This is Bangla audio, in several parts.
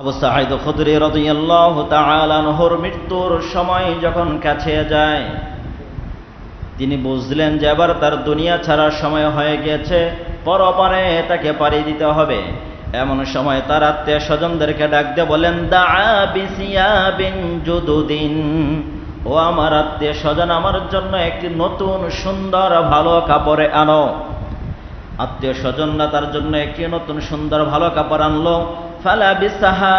আবু সাঈদ খুদরি রাদিয়াল্লাহু তাআলা আনহুর মৃত্যুর সময় যখন কাছে যায়, তিনি বুঝলেন যে এবার তার দুনিয়া ছাড়ার সময় হয়ে গিয়েছে, পরপারে তাকে পাড়ি দিতে হবে। এমন সময় তার আত্মীয় স্বজনদেরকে ডাক দিয়ে বলেন, দাআ বিসিয়াবিন জুদুদিন, ও আমার আত্মীয় স্বজন, আমার জন্য একটি নতুন সুন্দর ভালো কাপড় আনো। আত্মীয় স্বজনরা তার জন্য একটি নতুন সুন্দর ভালো কাপড় আনলো। ফালাবিসাহা,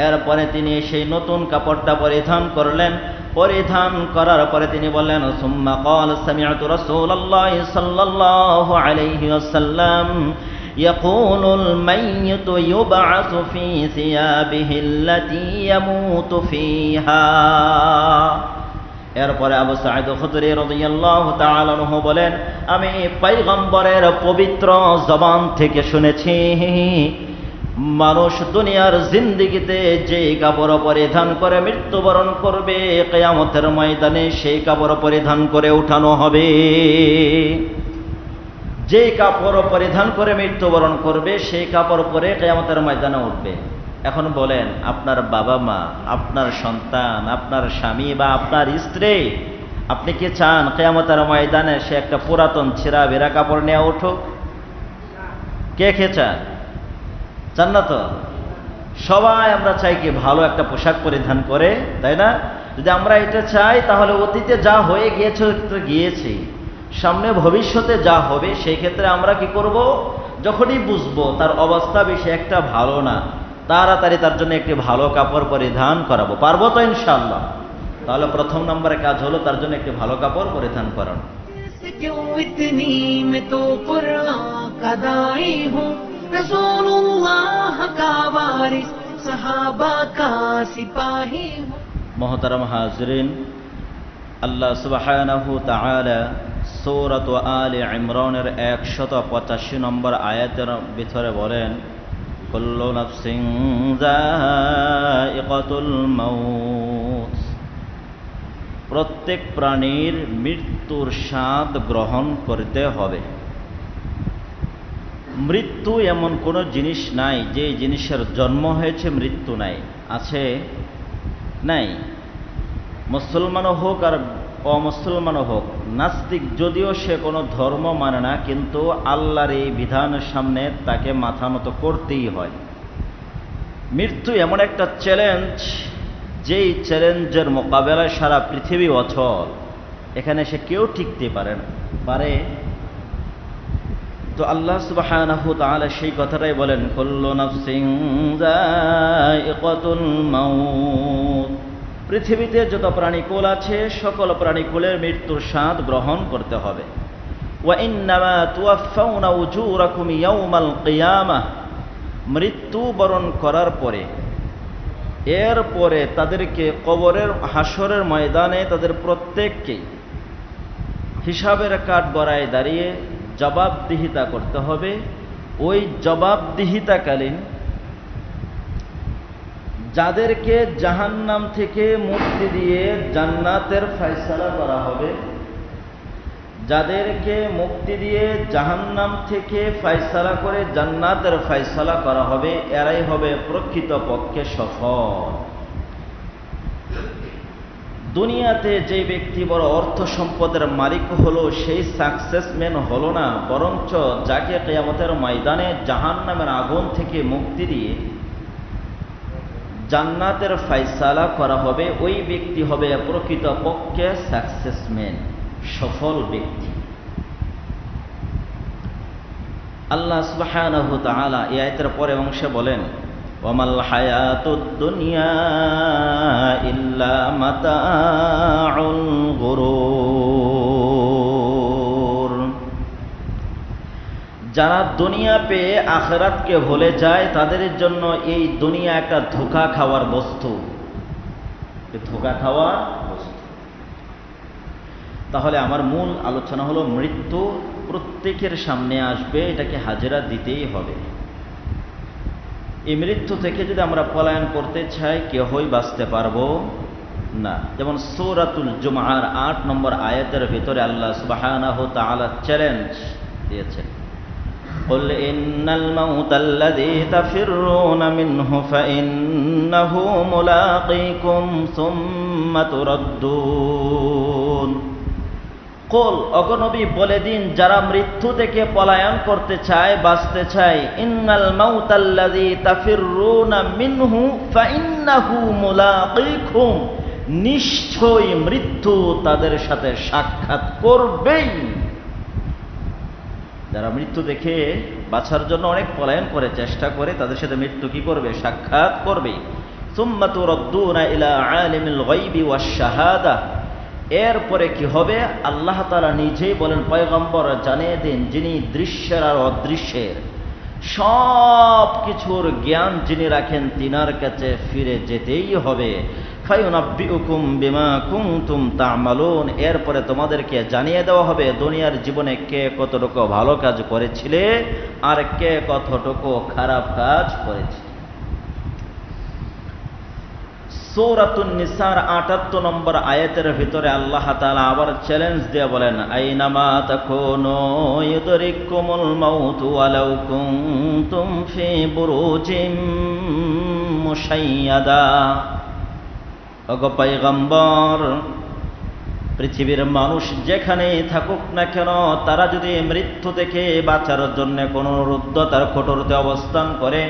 এরপরে তিনি সেই নতুন কাপড়টা পরিধান করলেন। পরিধান করার পরে তিনি বললেন, সুম্মা ক্বাল সামি'তু রাসূলুল্লাহি সাল্লাল্লাহু আলাইহি ওয়াসাল্লাম ইয়াকুলুল মাইয়িতু ইউবআসু ফি সিয়াবিহি আল্লাতী ইয়ামুতু ফিহা। এরপরে আবু সাঈদ খুদরি রাদিয়াল্লাহু তাআলা আনহু বলেন, আমি পয়গম্বরের পবিত্র জবান থেকে শুনেছি, মানুষ দুনিয়ার জিন্দেগিতে যে কাপড় পরিধান করে মৃত্যুবরণ করবে, কিয়ামতের ময়দানে সেই কাপড় পরিধান করে উঠানো হবে। যে কাপড় পরিধান করে মৃত্যুবরণ করবে সেই কাপড় পরে কিয়ামতের ময়দানে উঠবে। এখন বলেন, আপনার বাবা মা, আপনার সন্তান, আপনার স্বামী বা আপনার স্ত্রী, আপনি কি চান কিয়ামতের ময়দানে সে একটা পুরাতন ছেঁড়া বেরা কাপড় নিয়ে উঠুক? কে কে চান? চান না তো? সবাই আমরা চাই কি ভালো একটা পোশাক পরিধান করে, তাই না? যদি আমরা এটা চাই, তাহলে অতীতে যা হয়ে গিয়েছে তো গিয়েছি, সামনে ভবিষ্যতে যা হবে সেই ক্ষেত্রে আমরা কি করব? যখনই বুঝবো তার অবস্থা বেশি একটা ভালো না, তাড়াতাড়ি তার জন্য একটি ভালো কাপড় পরিধান করাবো। পারবো তো ইনশাআল্লাহ? তাহলে প্রথম নম্বরে কাজ হলো তার জন্য একটি ভালো কাপড় পরিধান করানো। মোহতারাম হাজরিন, আল্লাহ সুবহানাহু তাআলা সূরাত আলে ইমরানের 185 নম্বর আয়াতের ভিতরে বলেন, কুল্লু নাফসিন যায়িকাতুল মাউত, প্রত্যেক প্রাণীর মৃত্যুর স্বাদ গ্রহণ করতে হবে। মৃত্যু এমন কোনো জিনিস নাই যে জিনিসের জন্ম হয়েছে মৃত্যু নাই। আছে? নাই। মুসলমানও হোক আর অমুসলমানও হোক, নাস্তিক যদিও সে কোনো ধর্ম মানে না, কিন্তু আল্লাহর এই বিধানের সামনে তাকে মাথা নত করতেই হয়। মৃত্যু এমন একটা চ্যালেঞ্জ, যেই চ্যালেঞ্জের মোকাবেলায় সারা পৃথিবী অচল, এখানে সে কেউ টিকতে পারে। তো আল্লাহ সুবহানাহু তাআলা সেই কথাটাই বলেন, কুল্লু নাফসিন যায়িকাতুল মাউত, পৃথিবীতে যত প্রাণীকুল আছে সকল প্রাণীকুলের মৃত্যুর স্বাদ গ্রহণ করতে হবে। ওয়া ইন্নামা তুওয়াফাউনা উজুরাকুম ইয়াউমাল কিয়ামাহ, মৃত্যু বরণ করার পরে এরপরে তাদেরকে কবরের হাসরের ময়দানে তাদের প্রত্যেককেই হিসাবের কাঠগড়ায় দাঁড়িয়ে জবাবদিহিতা করতে হবে। ওই জবাবদিহিতাকালীন যাদেরকে জাহান্নাম থেকে মুক্তি দিয়ে জান্নাতের ফয়সালা করা হবে, যাদেরকে মুক্তি দিয়ে জাহান্নাম থেকে ফয়সালা করে জান্নাতের ফয়সালা করা হবে, এরাই হবে প্রকৃতপক্ষে সফল। দুনিয়াতে যে ব্যক্তি বড় অর্থ সম্পদের মালিক হলো, সেই সাকসেসম্যান হলো না, বরঞ্চ যাকে কিয়ামতের ময়দানে জাহান্নামের আগুন থেকে মুক্তি দিয়ে জান্নাতের ফয়সালা করা হবে, ওই ব্যক্তি হবে প্রকৃতপক্ষে সাকসেসম্যান, সফল ব্যক্তি। আল্লাহ সুবহানাহু তাআলা এই আয়াতের পরের অংশে বলেন, ওয়ামাল হায়াতুদ দুনিয়া ইল্লা মাতাউল গুরুর, যারা দুনিয়া পেয়ে আখিরাতকে ভুলে যায় তাদের জন্য এই দুনিয়া একটা ধোঁকা খাওয়ার বস্তু, ধোঁকা খাওয়ার বস্তু। তাহলে আমার মূল আলোচনা হলো, মৃত্যু প্রত্যেকের সামনে আসবে, এটাকে হাজিরা দিতেই হবে। এই মৃত্যু থেকে যদি আমরা পলায়ন করতে চাই, কেউই বাঁচতে পারবো না। যেমন সূরাতুল জুমআর 8 নম্বর আয়াতের ভিতরে আল্লাহ সুবহানাহু তাআলা চ্যালেঞ্জ দিয়েছেন, قل إن الموت الذي تفرون منه فإنه ملاقيكم ثم تردون قل ওগো নবী বলে দিন, যারা মৃত্যু থেকে পলায়ন করতে চায়, বাঁচতে চায়, ইন্নাল মাউতাল্লাযী তাফিররুনা মিনহু ফাইন্নাহু মুলাকীকুম, নিশ্চয়ই মৃত্যু তাদের সাথে সাক্ষাৎ করবেই। যারা মৃত্যু দেখে বাঁচার জন্য অনেক পলায়ন করে, চেষ্টা করে, তাদের সাথে মৃত্যু কি করবে? সাক্ষাৎ করবে। সুম্মা তুরাদ্দুনা ইলা আলিমিল গায়বি ওয়াশ শাহাদা, এরপরে কি হবে? আল্লাহ তাআলা নিজেই বলেন, পয়গম্বর জানিয়ে দিন, যিনি দৃশ্যের আর অদৃশ্যের সব কিছুর জ্ঞান যিনি রাখেন, তিনার কাছে ফিরে যেতেই হবে। ফায়ুনাব্বিউকুম বিমা কুনতুম তা'মালুন, এরপরে তোমাদেরকে জানিয়ে দেওয়া হবে দুনিয়ার জীবনে কে কতটুকু ভালো কাজ করেছিলে আর কে কতটুকু খারাপ কাজ করেছে। সূরাতুন নিসার ৭৮ নম্বর আয়াতের ভিতরে আল্লাহ তাআলা আবার চ্যালেঞ্জ দিয়ে বলেন, আইনামা তাকুনু ইউদরিকুমুল মাউত ওয়ালাউ কুনতুম ফি বুরুজিম মুশাইয়াদা। ওগো পয়গম্বর, পৃথিবীর মানুষ যেখানেই থাকুক না কেন, তারা যদি মৃত্যু থেকে বাঁচার জন্য কোনো রুদ্ধতার কোটরতে অবস্থান করে,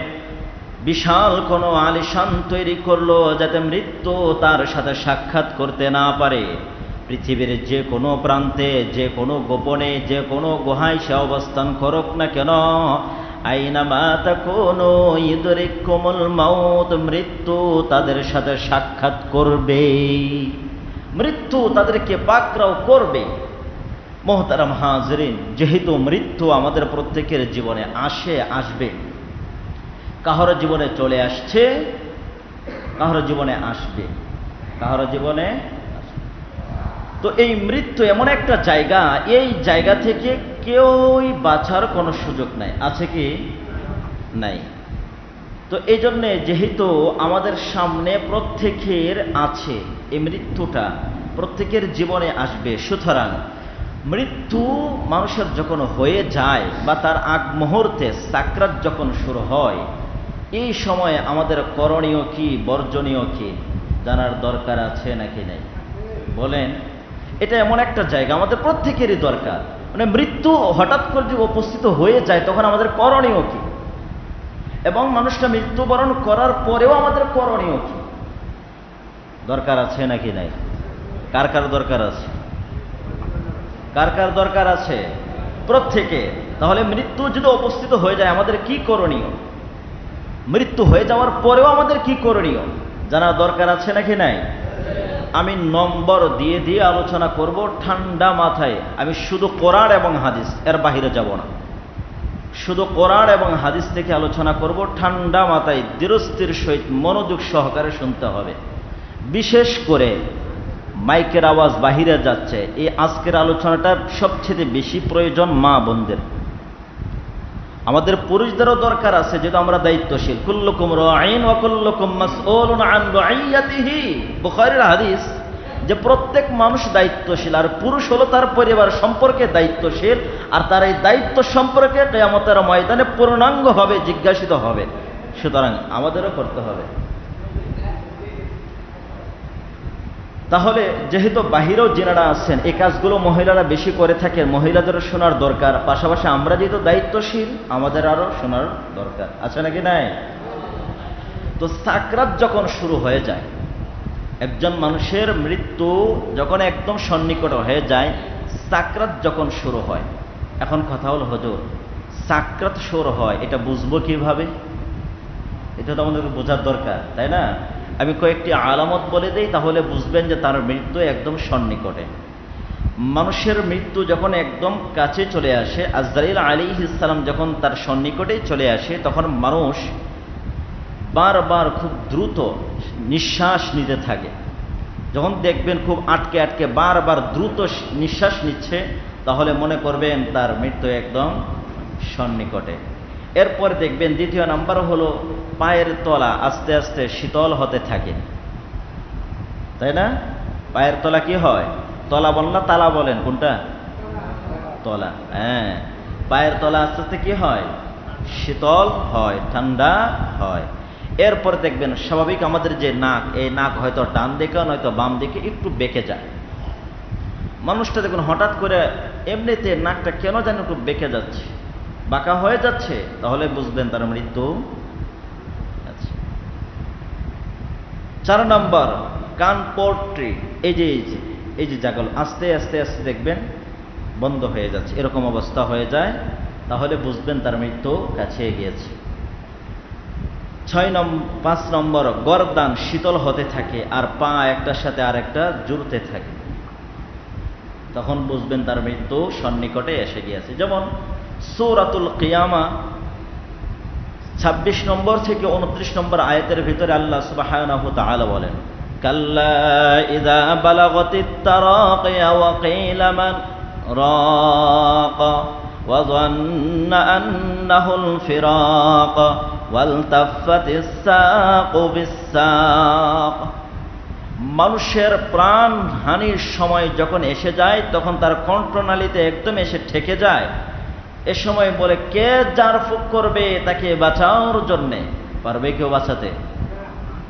বিশাল কোনো আলিশান তৈরি করলো যাতে মৃত্যু তার সাথে সাক্ষাৎ করতে না পারে, পৃথিবীর যে কোনো প্রান্তে, যে কোনো গোপনে, যে কোনো গুহায় সে অবস্থান করুক না কেন, আইনামা তাকুনু ইউদরিকুমুল মাউত, মৃত্যু তাদের সাথে সাক্ষাৎ করবে, মৃত্যু তাদেরকে পাকড়াও করবে। মুহতারাম হাজিরিন, যেহেতু মৃত্যু আমাদের প্রত্যেকের জীবনে আসে, আসবে, কাহার জীবনে চলে আসছে, কাহার জীবনে আসবে, কাহার জীবনে আসবে। তো এই মৃত্যু এমন একটা জায়গা, এই জায়গা থেকে কেউই বাঁচার কোনো সুযোগ নাই, আছে কি? নাই। তো এই জন্যে যেহেতু আমাদের সামনে প্রত্যেকের আছে, এই মৃত্যুটা প্রত্যেকের জীবনে আসবে, সুতরাং মৃত্যু মানুষের যখন হয়ে যায় বা তার আগ মুহূর্তে সাকরাত যখন শুরু হয়, এই সময়ে আমাদের করণীয় কি, বর্জনীয় কি জানার দরকার আছে নাকি নাই? বলেন। এটা এমন একটা জায়গা আমাদের প্রত্যেকেরই দরকার। মানে মৃত্যু হঠাৎ করে যদি উপস্থিত হয়ে যায়, তখন আমাদের করণীয় কি, এবং মানুষটা মৃত্যুবরণ করার পরেও আমাদের করণীয় কি, দরকার আছে নাকি নাই? কার কার দরকার আছে? কার কার দরকার আছে? প্রত্যেকে। তাহলে মৃত্যু যদি উপস্থিত হয়ে যায়, আমাদের কি করণীয়? মৃত্যু হয়ে যাওয়ার পরেও আমাদের কি করণীয় জানার দরকার আছে নাকি নাই? আমি নম্বর দিয়ে দিয়ে আলোচনা করব ঠান্ডা মাথায়। আমি শুধু কোরআন এবং হাদিস, এর বাহিরে যাব না। শুধু কোরআন এবং হাদিস থেকে আলোচনা করব ঠান্ডা মাথায়, দৃঢ়স্থির সহিত মনোযোগ সহকারে শুনতে হবে। বিশেষ করে মাইকের আওয়াজ বাহিরে যাচ্ছে, এই আজকের আলোচনাটা সবচেয়ে বেশি প্রয়োজন মা বোনদের। আমাদের পুরুষদেরও দরকার আছে, যেহেতু আমরা দায়িত্বশীল। কুল্লুকুম রাঈন ওয়া কুল্লুকুম মাসউলুন আন রাঈয়াতিহি, বুখারীর হাদিস, যে প্রত্যেক মানুষ দায়িত্বশীল, আর পুরুষ হলো তার পরিবার সম্পর্কে দায়িত্বশীল, আর তার এই দায়িত্ব সম্পর্কে কিয়ামতের ময়দানে পূর্ণাঙ্গভাবে জিজ্ঞাসিত হবে। সুতরাং আমাদেরও করতে হবে। তাহলে যেহেতু বাহিরেও যিনারা আছেন, এই কাজগুলো মহিলারা বেশি করে থাকেন, মহিলাদেরও শোনার দরকার। পাশাপাশি আমরা যেহেতু দায়িত্বশীল, আমাদের আরও শোনার দরকার আছে নাকি নাই? তো সাকরাত যখন শুরু হয়ে যায়, একজন মানুষের মৃত্যু যখন একদম সন্নিকট হয়ে যায়, সাকরাত যখন শুরু হয়, এখন কথা হলো হুজুর, সাকরাত শুরু হয় এটা বুঝবো কিভাবে? এটা তো আমাদেরকে বোঝার দরকার, তাই না? আমি কয়েকটি আলামত বলে দেই, তাহলে বুঝবেন যে তার মৃত্যু একদম সন্নিকটে। মানুষের মৃত্যু যখন একদম কাছে চলে আসে, আজরাইল আলাইহিস সালাম যখন তার সন্নিকটেই চলে আসে, তখন মানুষ বারবার খুব দ্রুত নিঃশ্বাস নিতে থাকে। যখন দেখবেন খুব আটকে আটকে বারবার দ্রুত নিঃশ্বাস নিচ্ছে, তাহলে মনে করবেন তার মৃত্যু একদম সন্নিকটে। এরপর দেখবেন দ্বিতীয় নাম্বার হলো পায়ের তলা আস্তে আস্তে শীতল হতে থাকে, তাই না? পায়ের তলা কি হয়? তলা বল না তালা বলেন, কোনটা? তলা। হ্যাঁ, পায়ের তলা আস্তে আস্তে কি হয়? শীতল হয়, ঠান্ডা হয়। এরপর দেখবেন স্বাভাবিক আমাদের যে নাক, এই নাক হয়তো ডান দিকে নয়তো বাম দিকে একটু বেঁকে যায়। মানুষটা দেখুন হঠাৎ করে এমনিতে নাকটা কেন যেন একটু বেঁকে যাচ্ছে, বাঁকা হয়ে যাচ্ছে, তাহলে বুঝবেন তার মৃত্যু আছে। 4 নম্বর, কান পোট্রি, এই যে জায়গাগুলো আস্তে আস্তে আস্তে দেখবেন বন্ধ হয়ে যাচ্ছে, এরকম অবস্থা হয়ে যায়, তাহলে বুঝবেন তার মৃত্যু কাছে গিয়েছে। 5 নম্বর, গর্দান শীতল হতে থাকে আর পা একটার সাথে আরেকটা জুড়তে থাকে, তখন বুঝবেন তার মৃত্যু সন্নিকটে এসে গিয়েছে। যেমন সূরাতুল কিয়ামা 26 নম্বর থেকে 29 নম্বর আয়াতের ভিতরে আল্লাহ সুবহানাহু ওয়া তাআলা বলেন, কাল্লা ইযা বালাগাতিত তারাকিয়া ওয়া কিলা মান রাক ওয়া যান্না আন্নাহুল ফিরাক ওয়ালতাফাতিস সাকু বিস-সাক। মানুষের প্রাণ হানির সময় যখন এসে যায়, তখন তার কণ্ঠনালীতে একদম এসে ঠেকে যায়। এ সময় বলে, কে যার ফুক করবে তাকে বাঁচানোর জন্যে? পারবে কেউ বাঁচাতে?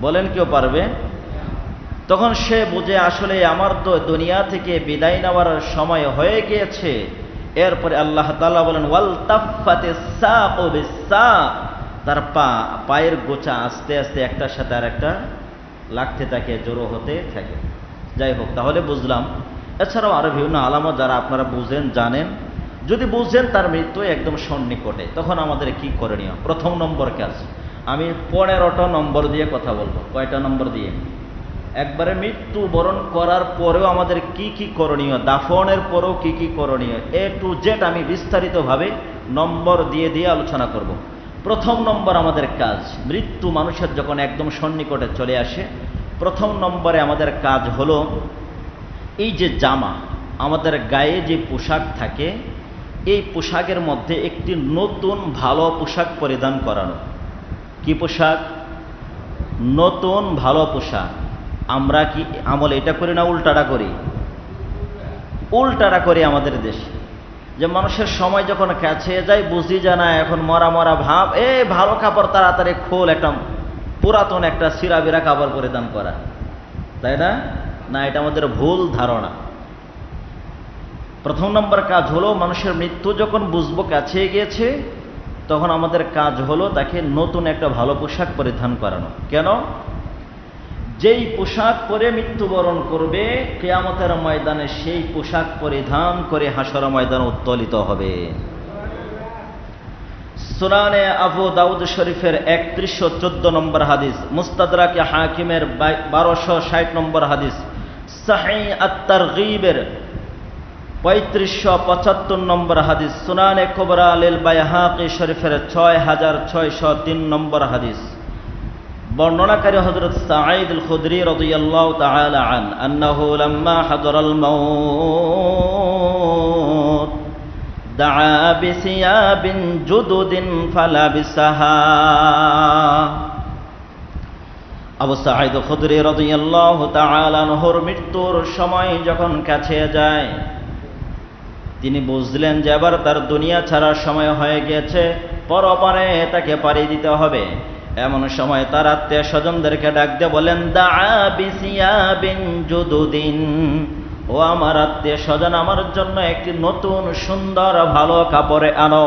বলেন কেউ পারবে? তখন সে বুঝে আসলে আমার তো দুনিয়া থেকে বিদায় নেওয়ার সময় হয়ে গিয়েছে। এরপরে আল্লাহ তাআলা বলেন, ওয়ালতাফাতিস সাকু বিস-সাক, তার পায়ের গোছা আস্তে আস্তে একটার সাথে আরেকটা লাগতে থাকে, জড়ো হতে থাকে। যাই হোক, তাহলে বুঝলাম। এছাড়াও আরো বিভিন্ন আলামত যারা আপনারা বুঝেন, জানেন, যদি বুঝেন তার মৃত্যু একদম সন্নিকটে, তখন আমাদের কি করণীয়? প্রথম নম্বর কাজ, আমি 15টা নম্বর দিয়ে কথা বলবো। কয়টা নম্বর দিয়ে? একবারে মৃত্যু বরণ করার পরেও আমাদের কি কি করণীয়, দাফনের পরেও কি কি করণীয়, A to Z আমি বিস্তারিতভাবে নম্বর দিয়ে দিয়ে আলোচনা করব। প্রথম নম্বর আমাদের কাজ, মৃত্যু মানুষের যখন একদম সন্নিকটে চলে আসে, প্রথম নম্বরে আমাদের কাজ হলো, এই যে জামা, আমাদের গায়ে যে পোশাক থাকে, এই পোশাকের মধ্যে একটি নতুন ভালো পোশাক পরিধান করানো। কি পোশাক? নতুন ভালো পোশাক। আমরা কি আমল এটা করি না উল্টাটা করি? উল্টাটা করি আমাদের দেশে। যে মানুষের সময় যখন কাছে যায়, বুঝি যায় না, এখন মরা মরা ভাব, ভালো কাপড় তাড়াতাড়ি খোল, একটা পুরাতন একটা সিরাবিরা কাপড় পরিধান করা, তাই না? না, এটা আমাদের ভুল ধারণা। প্রথম নম্বর কাজ হলো, মানুষের মৃত্যু যখন বুঝবো কাছে গিয়েছে, তখন আমাদের কাজ হলো তাকে নতুন একটা ভালো পোশাক পরিধান করানো। কেন? যেই পোশাক পরে মৃত্যুবরণ করবে, কিয়ামতের ময়দানে সেই পোশাক পরিধান করে হাসর ময়দানে উত্তোলিত হবে। সুনানে আবু দাউদ শরীফের 3114 নম্বর হাদিস, মুস্তাদরাকে হাকিমের 1260 নম্বর হাদিস, সহিহ আত-তারগীবের 3575 নম্বর হাদিস, সুনানে কুবরা লিল বাইহাকি শরীফের 6603 নম্বর হাদিস। বর্ণনাকারী হযরত সাঈদ আল খুদরি রাদিয়াল্লাহু তাআলা আন আন্নাহু লাম্মা হাদারাল মাউত দাআ বিসিয়াবিন জুদুদিন ফালাবিসাহা। আবু সাঈদ আল খুদরি রাদিয়াল্লাহু তাআলা আনহুর মৃত্যুর সময় যখন কাছে যায়, তিনি বুঝলেন যে এবার তার দুনিয়া ছাড়ার সময় হয়ে গিয়েছে, পরপারে তাকে পাড়ি দিতে হবে। এমন সময় তার আত্মীয় স্বজনদেরকে ডাক দিয়ে বলেন, দাআ বিসিয়াবিন জুদুদিন, ও আমার আত্মীয় স্বজন, আমার জন্য একটি নতুন সুন্দর ভালো কাপড়ে আনো।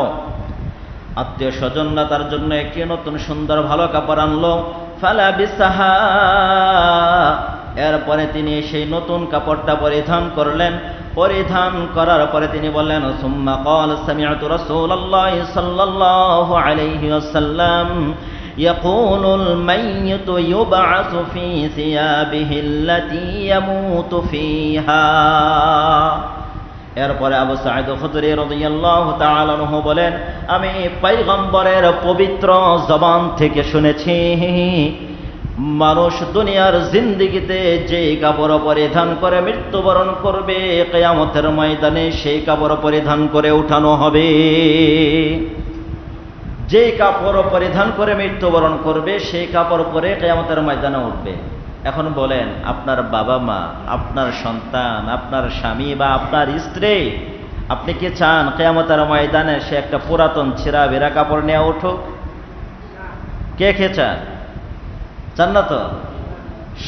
আত্মীয় স্বজনরা তার জন্য একটি নতুন সুন্দর ভালো কাপড় আনলো। ফালাবিসাহা, এরপরে তিনি সেই নতুন কাপড়টা পরিধান করলেন। পরিধান করার পরে তিনি বললেন, সুম্মা ক্বাল সামি'তু রাসূলুল্লাহি সাল্লাল্লাহু আলাইহি ওয়াসাল্লাম ইয়াকুলুল মাইয়িতু ইউবআসু ফি সিয়াবিহিল্লাতী ইয়ামুতু ফিহা। এরপরে আবু সাঈদ খুদরি রাদিয়াল্লাহু তাআলা আনহু বলেন, আমি পয়গম্বরের পবিত্র জবান থেকে শুনেছি, মানুষ দুনিয়ার জিন্দেগিতে যে কাপড় পরিধান করে মৃত্যুবরণ করবে, কিয়ামতের ময়দানে সেই কাপড় পরিধান করে উঠানো হবে। যে কাপড় পরিধান করে মৃত্যুবরণ করবে, সেই কাপড় পরে কিয়ামতের ময়দানে উঠবে। এখন বলেন, আপনার বাবা মা, আপনার সন্তান, আপনার স্বামী বা আপনার স্ত্রী আপনি কি চান কিয়ামতের ময়দানে সে একটা পুরাতন ছেঁড়া বেরা কাপড় নিয়ে উঠুক? কে চান? চান না তো?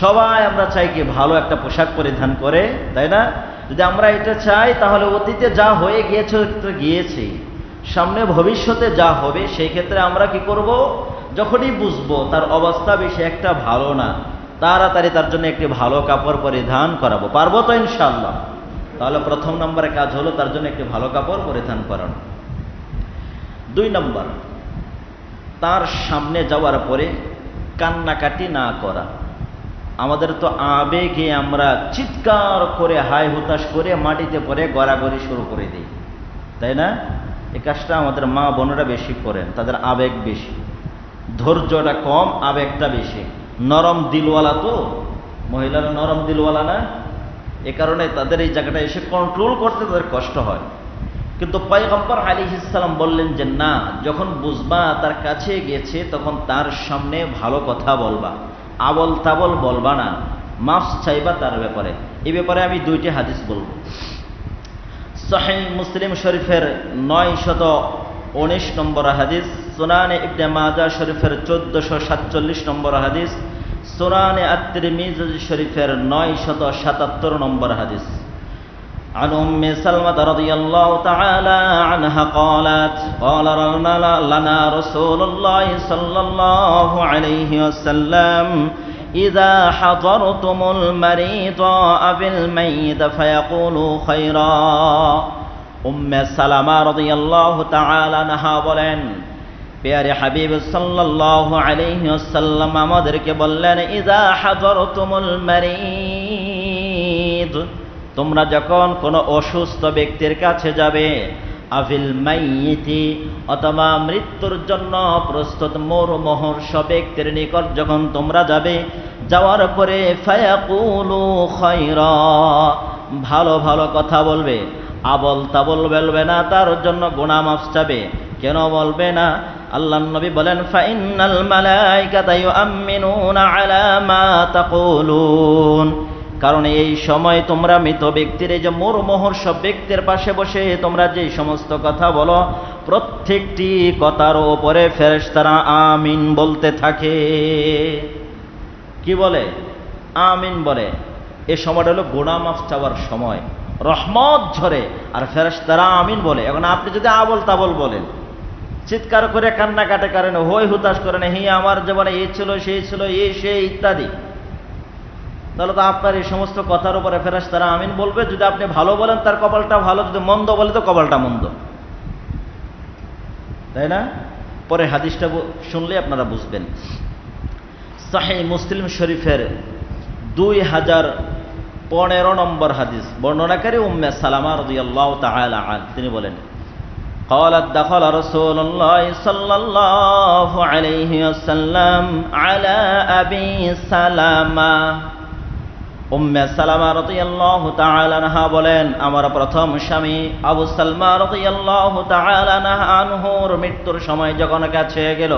সবাই আমরা চাই কি ভালো একটা পোশাক পরিধান করে, তাই না? যদি আমরা এটা চাই তাহলে অতীতে যা হয়ে গিয়েছে গিয়েছে, সামনে ভবিষ্যতে যা হবে সেই ক্ষেত্রে আমরা কি করব? যখনই বুঝবো তার অবস্থা বেশি একটা ভালো না, তাড়াতাড়ি তার জন্য একটি ভালো কাপড় পরিধান করাবো। পারবো তো ইনশাআল্লাহ? তাহলে প্রথম নম্বরে কাজ হলো তার জন্য একটি ভালো কাপড় পরিধান করানো। 2 নম্বর, তার সামনে যাওয়ার পরে কান্নাকাটি না করা। আমাদের তো আবেগে আমরা চিৎকার করে হাই হুতাশ করে মাটিতে পড়ে গড়াগড়ি শুরু করে দিই, তাই না? এই কাজটা আমাদের মা বোনেরা বেশি করেন, তাদের আবেগ বেশি, ধৈর্যটা কম, আবেগটা বেশি। নরম দিলওয়ালা তো, মহিলারা নরম দিলওয়ালা না, এ কারণে তাদের এই জায়গাটা এসে কন্ট্রোল করতে তাদের কষ্ট হয়। কিন্তু পয়গম্বর আলাইহিস সালাম বললেন যে না, যখন বুঝবা তার কাছে গেছে তখন তার সামনে ভালো কথা বলবা, আবল তাবল বলবা না, মাফ চাইবা তার ব্যাপারে। এই ব্যাপারে আমি 2টি হাদিস বলবো। সহিহ মুসলিম শরীফের 919 নম্বর হাদিস, সুনানে ইবনে মাজাহ শরীফের 1447 নম্বর হাদিস, সুনানে আত-তিরমিজি শরীফের 977 নম্বর হাদিস। عن أم سلمة رضي الله تعالى عنها قالت قال لنا رسول الله صلى الله عليه وسلم إذا حضرتم المريض بالميت فيقولوا خيرا। উম্মে সালামা রাদিয়াল্লাহু তাআলা আনহা বলেন, প্যারে হাবিব সাল্লাল্লাহু আলাইহি ওয়াসাল্লাম আমাদেরকে বললেন, ইযা হাযারতুমুল মারিদ, তোমরা যখন কোনো অসুস্থ ব্যক্তির কাছে যাবে, আফিল মাইয়িতি, অথবা মৃত্যুর জন্য প্রস্তুত মুমূর্ষ ব্যক্তির নিকট যখন তোমরা যাবে, যাওয়ার পরে ফায়াকুলু খায়রা, ভালো ভালো কথা বলবে, আবল তাবল বলবে না, তার জন্য গুনাহ মাফ চাবে। কেন বলবে না? আল্লাহর নবী বলেন, ফাইন্নাল মালাইকাতা ইউআমিনুনা আলা মা তাকুলুন, কারণ এই সময় তোমরা মৃত ব্যক্তির, এই যে মুমূর্ষ ব্যক্তির পাশে বসে তোমরা যে সমস্ত কথা বলো, প্রত্যেকটি কথার উপরে ফেরেশতারা আমিন বলতে থাকে। কি বলে? আমিন বলে। এই সময়টা হলো গুনাহ মাফ চাওয়ার সময়, রহমত ঝরে, আর ফেরেশতারা আমিন বলে। এখন আপনি যদি আবল তাবল বলেন, চিৎকার করে কান্নাকাটি করেন, হই হুতাশ করেন, হি আমার জীবনে এই ছিল সেই ছিল এই সেই ইত্যাদি, তাহলে তো আপনার এই সমস্ত কথার উপরে ফেরেশতারা আমিন বলবে। যদি আপনি ভালো বলেন তার কপালটা ভালো, যদি মন্দ বলে তো কপালটা মন্দ, তাই না? পরে হাদিসটা শুনলে আপনারা বুঝবেন। সহিহ মুসলিম শরীফের 2015 নম্বর হাদিস, বর্ণনাকারী উম্মে সালামা রাদিয়াল্লাহু তাআলা আনহা, তিনি বলেন, قالت دخل رسول الله صلى الله عليه وسلم على أبي سلمة। উম্মে সালামা রাদিয়াল্লাহু তাআলা আনহা বলেন, আমার প্রথম স্বামী আবু সালমা রাদিয়াল্লাহু তাআলা আনহুর মৃত্যুর সময় যখন কাছে গেল,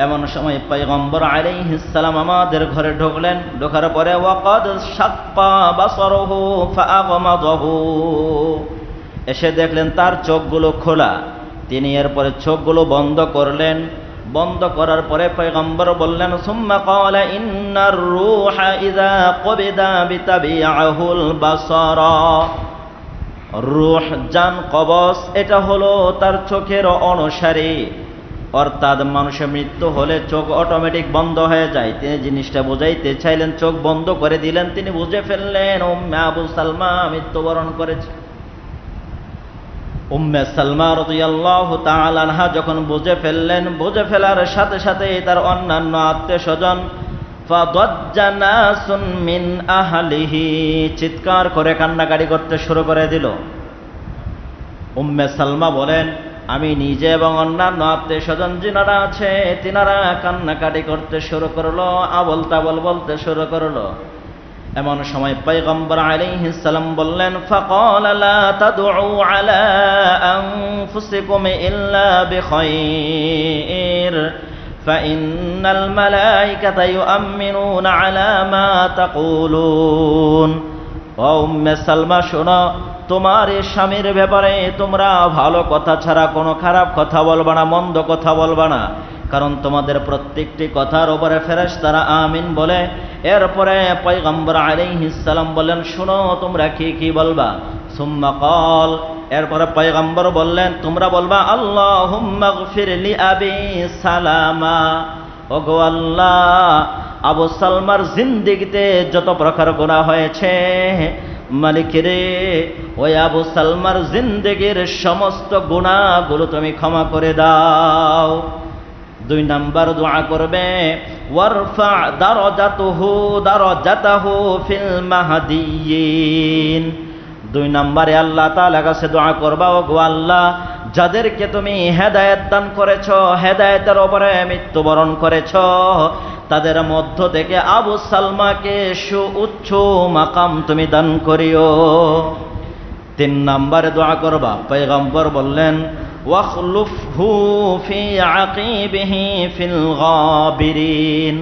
এমন সময় পয়গম্বর আলাইহিস সালাম আমাদের ঘরে ঢুকলেন। ঢোকার পরে ওয়াকাদ শাক্কা বাসারুহু ফাআগমাদাহু, এসে দেখলেন তার চোখগুলো খোলা, তিনি এরপরে চোখগুলো বন্ধ করলেন। বন্ধ করার পরে পয়গম্বর বললেন, সুম্মা ক্বালা ইন্নার রূহা ইযা কুবিদা বিতাবিআহুল বাসারা, রূহ জান কবজ, এটা হলো তার চোখের অনুসারী, অর্থাৎ মানুষের মৃত্যু হলে চোখ অটোমেটিক বন্ধ হয়ে যায়। তিনি জিনিসটা বুঝাইতে চাইলেন, চোখ বন্ধ করে দিলেন, তিনি বুঝে ফেললেন উম্মে আবু সালমা মৃত্যুবরণ করেছে। উম্মে সালমা রাদিয়াল্লাহু তাআলা আনহা যখন বুঝে ফেললেন, বুঝে ফেলার সাথে সাথে তার অন্যান্য আত্মীয় স্বজন ফাদাজ্জা নাসুন মিন আহলিহি, চিৎকার করে কান্নাকাটি করতে শুরু করে দিল। উম্মে সালমা বলেন, আমি নিজে এবং অন্যান্য আত্মীয় স্বজন যিনারা আছে তিনারা কান্নাকাটি করতে শুরু করলো, আবল তাবল বলতে শুরু করলো। এমন সময় পয়গম্বর আলাইহিস সালাম বললেন, ফাকালা লা তাদউ আলা আনফুসিকুম ইল্লা বিখাইর ফাইন্নাল মালাইকাতা ইউআমিনুনা আলা মা তাকুলুন। ও উম্মে সালমা শোনো, তোমার এই স্বামীর ব্যাপারে তোমরা ভালো কথা ছাড়া কোনো খারাপ কথা বলবা না, মন্দ কথা বলবা না, কারণ তোমাদের প্রত্যেকটি কথার উপরে ফেরেশতারা আমিন বলে। এরপরে পয়গম্বর আলাইহিস সালাম বললেন, শুনো তোমরা কি কি বলবা। সুম্মা ক্বাল, এরপরে পয়গম্বর বললেন, তোমরা বলবা আল্লাহুম্মা গফির লি আবি সালামা, ওগো আল্লাহ, আবু সালমার জিন্দেগিতে যত প্রকার গুনাহ হয়েছে, মালিক রে ওই আবু সালমার জিন্দেগির সমস্ত গুনাহগুলো তুমি ক্ষমা করে দাও। 2 নাম্বার দোয়া করবে, ওয়ারফা দারাজাতাহু ফিল মাহদিয়িন। 2 নম্বরে আল্লাহ তাআলার কাছে দোয়া করবা, ওগো আল্লাহ, যাদেরকে তুমি হেদায়েত দান করেছো, হেদায়েতের উপরে মৃত্যুবরণ করেছো, তাদের মধ্য থেকে আবু সালমাকে সুউচ্চ মাকাম তুমি দান করিও। 3 নম্বরে দোয়া করবা, পয়গম্বর বললেন, ওয়াখলুফহু ফি আকিবিহি ফিল গাবিরিন।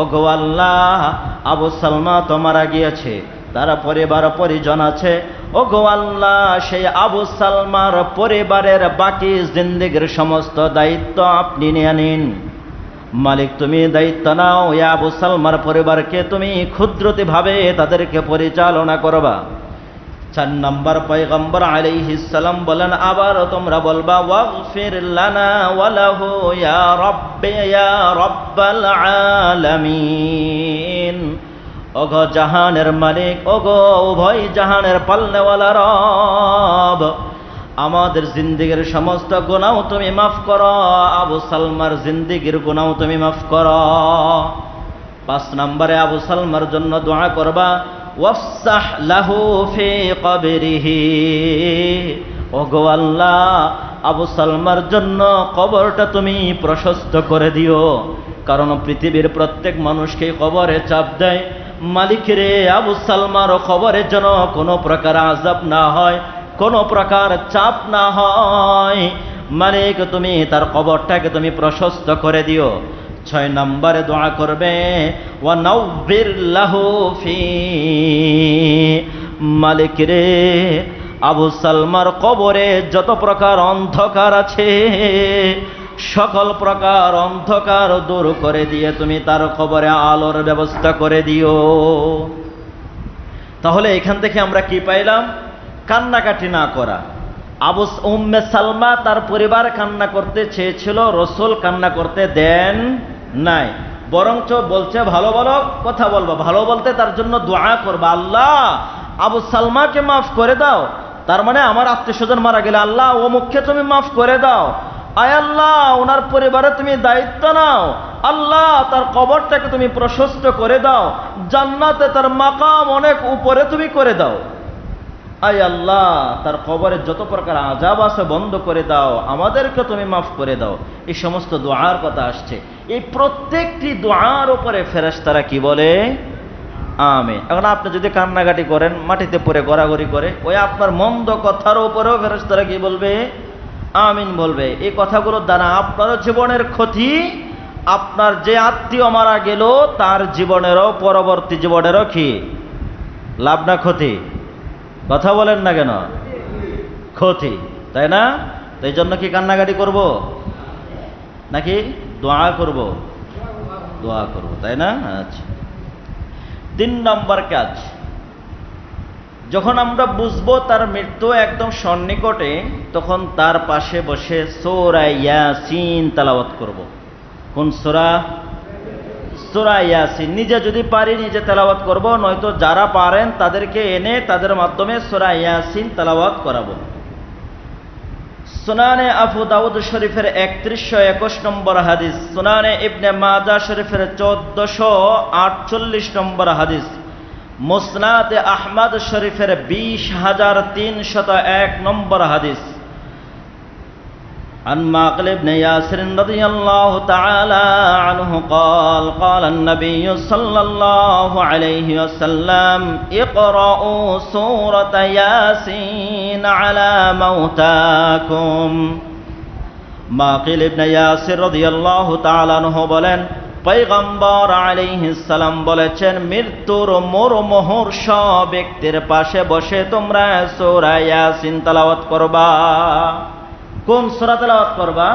ওগো আল্লাহ, আবু সালমা তো মারা গিয়েছে, তার পরিবার পরিজন আছে, ওগো আল্লাহ, সেই আবু সালমার পরিবারের বাকি জিন্দেগির সমস্ত দায়িত্ব আপনি নিয়ে নিন। মালিক তুমি দায়িত্ব নাও, এই আবু সালমার পরিবারকে তুমি ক্ষুদ্রতিভাবে তাদেরকে পরিচালনা করবা। 4 নম্বর পয়গম্বর আলাইহিস সালাম বলেন, আবার তোমরা বলবা, ওয়াগফির লানা ওয়া লাহু ইয়া রাব্বি ইয়া রাব্বাল আলামিন। ওগো জাহানের মালিক, ওগো উভয় জাহানের পালনেওয়ালা রব, আমাদের জিন্দেগির সমস্ত গুনাহ তুমি মাফ করো, আবু সালমার জিন্দেগির গুনাহ তুমি মাফ করো। 5 নম্বরে আবু সালমার জন্য দোয়া করবা, ওয়াফসাহ লাহু ফি কবরিহি। ওগো আল্লাহ, আবু সালমার জন্য কবরটা তুমি প্রশস্ত করে দিও, কারণ পৃথিবীর প্রত্যেক মানুষকে কবরে চাপ দেয়। মালিক রে, আবু সালমার কবরের জন্য কোনো প্রকার আযাব না হয়, কোনো প্রকার চাপ না হয়। মালিক তুমি তার কবরটাকে তুমি প্রশস্ত করে দিও। 6 নম্বরে দোয়া করবে, ওয়া নাওবির লাহু ফি। মালিক রে, আবু সালমার কবরে যত প্রকার অন্ধকার আছে, সকল প্রকার অন্ধকার দূর করে দিয়ে তুমি তার কবরে আলোর ব্যবস্থা করে দিও। তাহলে এখান থেকে আমরা কি পাইলাম? কান্নাকাটি না করা। উম্মে সালমা তার পরিবার কান্না করতে চেয়েছিল, রাসূল কান্না করতে দেন নাই, বরঞ্চ বলছে ভালো ভালো কথা বলবা, ভালো বলতে তার জন্য দোয়া করবা, আল্লাহ আবু সালমাকে মাফ করে দাও। তার মানে আমার আত্মীয় স্বজন মারা গেলে আল্লাহ অমুককে তুমি মাফ করে দাও, আয় আল্লাহ ওনার পরিবারে তুমি দায়িত্ব নাও, আল্লাহ তার কবরটাকে তুমি প্রশস্ত করে দাও, জান্নাতে তার মাকাম অনেক উপরে তুমি করে দাও, আয় আল্লাহ তার কবরে যত প্রকার আযাব আছে বন্ধ করে দাও, আমাদেরকে তুমি মাফ করে দাও। এই সমস্ত দোয়ার কথা আসছে। এই প্রত্যেকটি দোয়ার উপরে ফেরেশতারা কি বলে? আমিন। এখন আপনি যদি কান্নাকাটি করেন, মাটিতে পড়ে গড়াগড়ি করে, ওই আপনার মন্দ কথার উপরেও ফেরেশতারা কি বলবে? আমিন বলবে। এই কথাগুলোর দ্বারা আপনার জীবনের ক্ষতি, আপনার যে আত্মীয় মারা গেল তার জীবনেরও পরবর্তী জীবনেরও কি লাভ না ক্ষতি? কথা বলেন না কেন? ক্ষতি, তাই না? তো এই জন্য কি কান্নাকাটি করব নাকি দোয়া করব? দোয়া করব, তাই না? আচ্ছা, 3 নম্বর কাজ, যখন আমরা বুঝবো তার মৃত্যু একদম সন্নিকটে, তখন তার পাশে বসে সূরা ইয়াসিন তেলাওয়াত করব। কোন সূরা? সূরা ইয়াসিন। নিজে যদি পারি নিজে তেলাওয়াত করব, নয়তো যারা পারেন তাদেরকে এনে তাদের মাধ্যমে সূরা ইয়াসিন তেলাওয়াত করাবো। সুনানে আবু দাউদ শরীফের 3121 নম্বর হাদিস, সুনানে ইবনে মাজাহ শরীফের 1448 নম্বর হাদিস, মুসনাদে আহমদ শরীফের 20301 নম্বর হাদিস। عن معقل بن ياسر رضي الله تعالى عنه قال قال النبي صلى الله عليه وسلم اقرأوا سورة ياسين على موتاكم। মাকিল ইবনে ইয়াসির রাদিয়াল্লাহু তাআলা আনহু বলেন, পয়গম্বর আলাইহিস সালাম বলেছেন, মৃত্যুর মুহুর্ষ ব্যক্তির পাশে বসে তোমরা সূরা ইয়াসিন তেলাওয়াত করবা। কোন সূরা তেলাওয়াত করবা?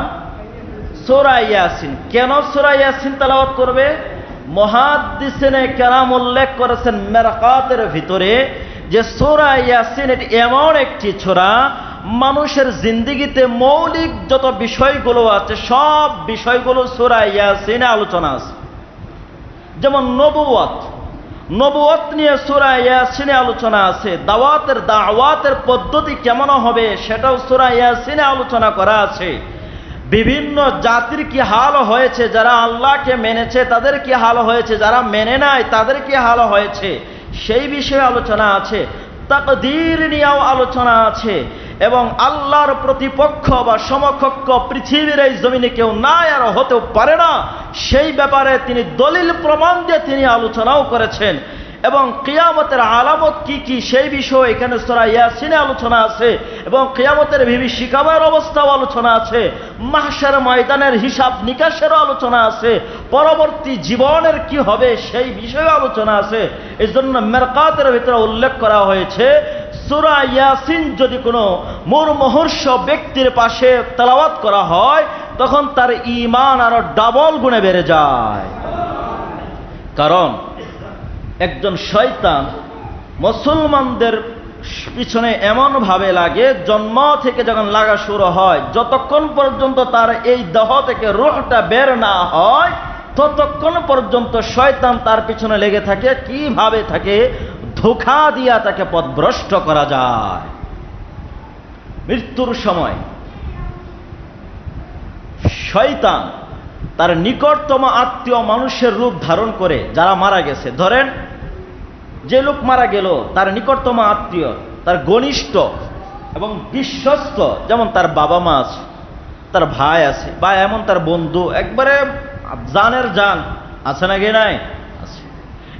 সূরা ইয়াসিন। কেন সূরা ইয়াসিন তেলাওয়াত করবে? মুহাদ্দিসিনে কেরাম উল্লেখ করেছেন মেরকাতের ভিতরে যে সূরা ইয়াসিন এটি এমন একটি সূরা, মানুষের জিন্দেগিতে মৌলিক যত বিষয়গুলো আছে সব বিষয়গুলো সূরা ইয়াসিনে আলোচনা আছে। যেমন নবুয়ত নিয়ে সূরা ইয়াসিনে আলোচনা আছে, দাওয়াতের পদ্ধতি কেমন হবে সেটাও সূরা ইয়াসিনে আলোচনা করা আছে। বিভিন্ন জাতির কি হাল হয়েছে, যারা আল্লাহকে মেনেছে তাদের কি হাল হয়েছে, যারা মেনে নাই তাদের কি হাল হয়েছে, সেই বিষয়ে আলোচনা আছে। তাকদীর নিয়েও আলোচনা আছে। এবং আল্লাহর প্রতিপক্ষ বা সমকক্ষ পৃথিবীর এই জমিনে কেউ নাই আর হতেও পারে না, সেই ব্যাপারে তিনি দলিল প্রমাণ দিয়ে তিনি আলোচনাও করেছেন। এবং কিয়ামতের আলামত কি কি সেই বিষয়ে এখানে সূরা ইয়াসিনে আলোচনা আছে। এবং কিয়ামতের বিভীষিকাময়ের অবস্থাও আলোচনা আছে। মাহশার ময়দানের হিসাব নিকাশেরও আলোচনা আছে। পরবর্তী জীবনের কি হবে সেই বিষয়ে আলোচনা আছে। এই জন্য মেরকাতের ভিতরে উল্লেখ করা হয়েছে, সূরা ইয়াসিন যদি কোনো মুহুর্ষ ব্যক্তির পাশে তেলাওয়াত করা হয় তখন তার ঈমান আরো ডাবল গুণে বেড়ে যায়। কারণ একজন শয়তান মুসলমানদের পিছনে এমন ভাবে লাগে, জন্ম থেকে যখন লাগা শুরু হয়, যতক্ষণ পর্যন্ত তার এই দেহ থেকে রূহটা বের না হয় ততক্ষণ পর্যন্ত শয়তান তার পিছনে লেগে থাকে, কিভাবে থাকে ধোঁকা দিয়া তাকে পথভ্রষ্ট করা যায়। মৃত্যুর সময় শয়তান তার নিকটতম আত্মীয় মানুষের রূপ ধারণ করে, যারা মারা গেছে, ধরেন যে লোক মারা গেল তার নিকটতম আত্মীয়, তার ঘনিষ্ঠ এবং বিশ্বস্ত, যেমন তার বাবা মা আছে, তার ভাই আছে, বা এমন তার বন্ধু একবারে জানের জান আছে নাকি নাই আছে,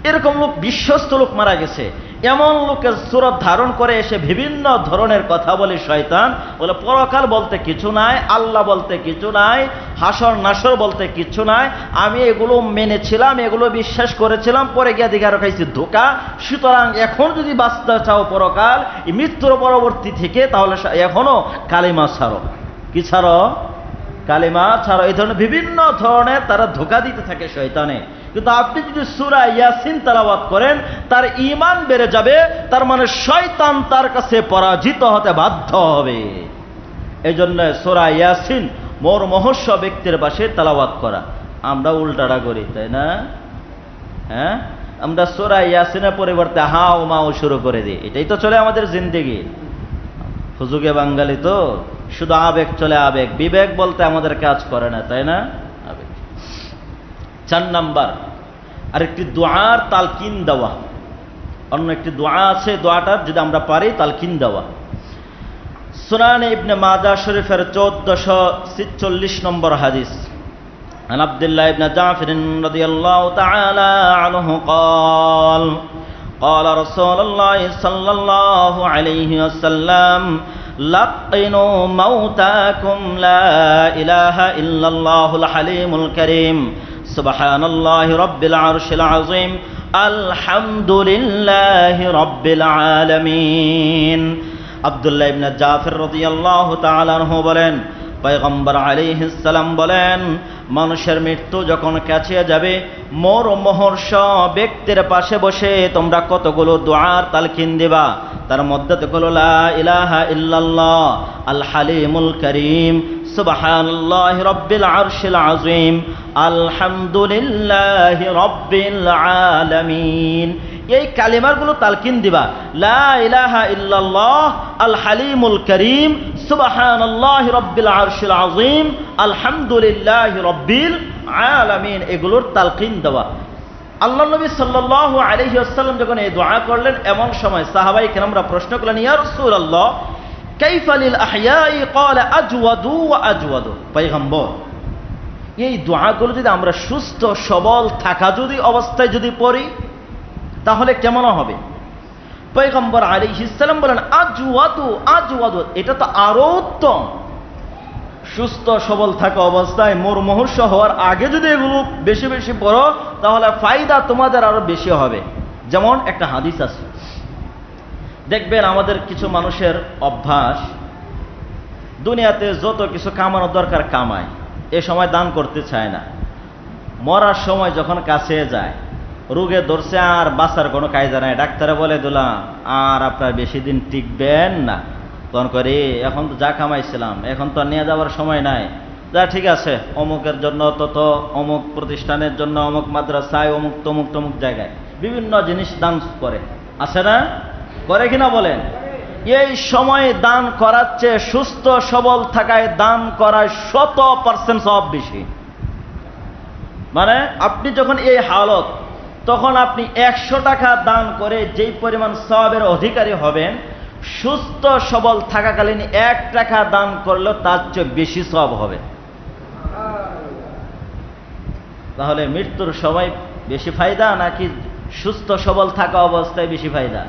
এরকম লোক বিশ্বস্ত লোক মারা গেছে, এমন লোকের সুরত ধারণ করে এসে বিভিন্ন ধরনের কথা বলে শয়তান, বলে পরকাল বলতে কিছু নাই, আল্লাহ বলতে কিছু নাই, হাসর নাসর বলতে কিছু নাই, আমি এগুলো মেনেছিলাম, এগুলো বিশ্বাস করেছিলাম, পরে গিয়ে দিকে আরো খাইছি ধোঁকা, সুতরাং এখন যদি বাঁচতে চাও পরকাল এই মৃত্যুর পরবর্তী থেকে, তাহলে এখনো কালিমা ছাড়ো। কি ছাড়ো? কালিমা ছাড়ো। এই ধরনের বিভিন্ন ধরনের তারা ধোঁকা দিতে থাকে শয়তানে। কিন্তু আপনি যদি সূরা ইয়াসিন তেলাওয়াত করেন তার ঈমান বেড়ে যাবে, তার মানে শয়তান তার কাছে পরাজিত হতে বাধ্য হবে। এই জন্য সূরা ইয়াসিন মুহুর্ষ ব্যক্তির পাশে তেলাওয়াত করা। আমরা উল্টাটা করি, তাই না? হ্যাঁ, আমরা সূরা ইয়াসিনের পরিবর্তে হাও মাও শুরু করে দিই। এটাই তো চলে আমাদের জিন্দেগি। হুজুগে বাঙালি তো শুধু আবেগ চলে, আবেগ, বিবেক বলতে আমাদের কাজ করে না, তাই না? আবেগ। 4 নাম্বার আরেকটি দোয়ার তালকিন দেওয়া। অন্য একটি দোয়া আছে, দোয়াটার যদি আমরা পারি তালকিন দেওয়া। সুনানে ইবনে মাজাহ শরীফের 1446 নম্বর হাদিস, عن عبد الله بن جعفر رضي الله تعالى عنه قال قال رسول الله صلى الله عليه وسلم لقنوا موتاكم لا إله إلا الله الحليم الكريم سبحان الله رب العرش العظيم الحمد لله رب العالمين। আব্দুল্লাহ ইবনে জাফর রাদিয়াল্লাহু তাআলা আনহু বলেন, পয়গম্বর আলাইহিস সালাম বলেন, মানুষের মৃত্যু যখন কাছে যাবে মুহুর্ষ ব্যক্তির পাশে বসে তোমরা কতগুলো দোয়ার তালকিন দিবা। তার মধ্যে তো হলো লা ইলাহা ইল্লাল্লাহ আল হালিমুল করিম সুবহানাল্লাহি রাব্বিল আরশিল আযীম আলহামদুলিল্লাহি রাব্বিল আলামিন। এই কালিমাগুলো তালকিন দিবা, লা ইলাহা ইল্লাল্লাহ আল হালিমুল করিম সুবহানাল্লাহি রাব্বিল আরশিল আযীম আলহামদুলিল্লাহি রাব্বিল আলামিন, এগুলোর তালকিন দেওয়া। আল্লাহ নবী সাল্লাল্লাহু আলাইহি ওয়াসাল্লাম যখন এই দোয়া করলেন, এমন সময় সাহাবায়ে কেরামরা প্রশ্ন করলেন, ইয়া রাসূলুল্লাহ কাইফা লিল আহয়াই ক্বালা আজওয়াদু ওয়া আজওয়াদু। পয়গম্বর, এই দোয়াগুলো যদি আমরা সুস্থ সবল থাকা যদি অবস্থায় যদি পড়ি তাহলে কেমন হবে? পয়গম্বর আলাইহিস সালাম বলেন, আজওয়াদু আজওয়াদু, এটা তো আরো উত্তম। সুস্থ সবল থাকা অবস্থায় মুমূর্ষু হওয়ার আগে যদি এগুলো বেশি বেশি পড়ো তাহলে ফায়দা তোমাদের আরো বেশি হবে। যেমন একটা হাদিস আছে, দেখবেন আমাদের কিছু মানুষের অভ্যাস দুনিয়াতে যত কিছু কামানোর দরকার কামায়, এ সময় দান করতে চায় না। মরার সময় যখন কাছে যায়, রোগে ধরছে আর বাঁচার কোনো কায়দা নাই, ডাক্তারে বলে দিলাম আর আপনার বেশি দিন টিকবেন না, তখন করে এখন তো যা কামাইছিলাম এখন তো নিয়ে যাওয়ার সময় নাই, যা ঠিক আছে অমুকের জন্য তত, অমুক প্রতিষ্ঠানের জন্য, অমুক মাদ্রাসায়, অমুক তমুক তমুক জায়গায় বিভিন্ন জিনিস দান করে, আছে না? করে কিনা বলেন? এই সময় দান করার চেয়ে সুস্থ সবল থাকায় দান করায় 100% সব বেশি। মানে আপনি যখন এই হালত, তখন আপনি 100 টাকা দান করে যেই পরিমাণ সওয়াবের অধিকারী হবেন, সুস্থ সবল থাকাকালীন 1 টাকা দান করলেও তার চেয়ে বেশি সওয়াব হবে। তাহলে মৃত্যুর সময় বেশি ফায়দা নাকি সুস্থ সবল থাকা অবস্থায় বেশি ফায়দা?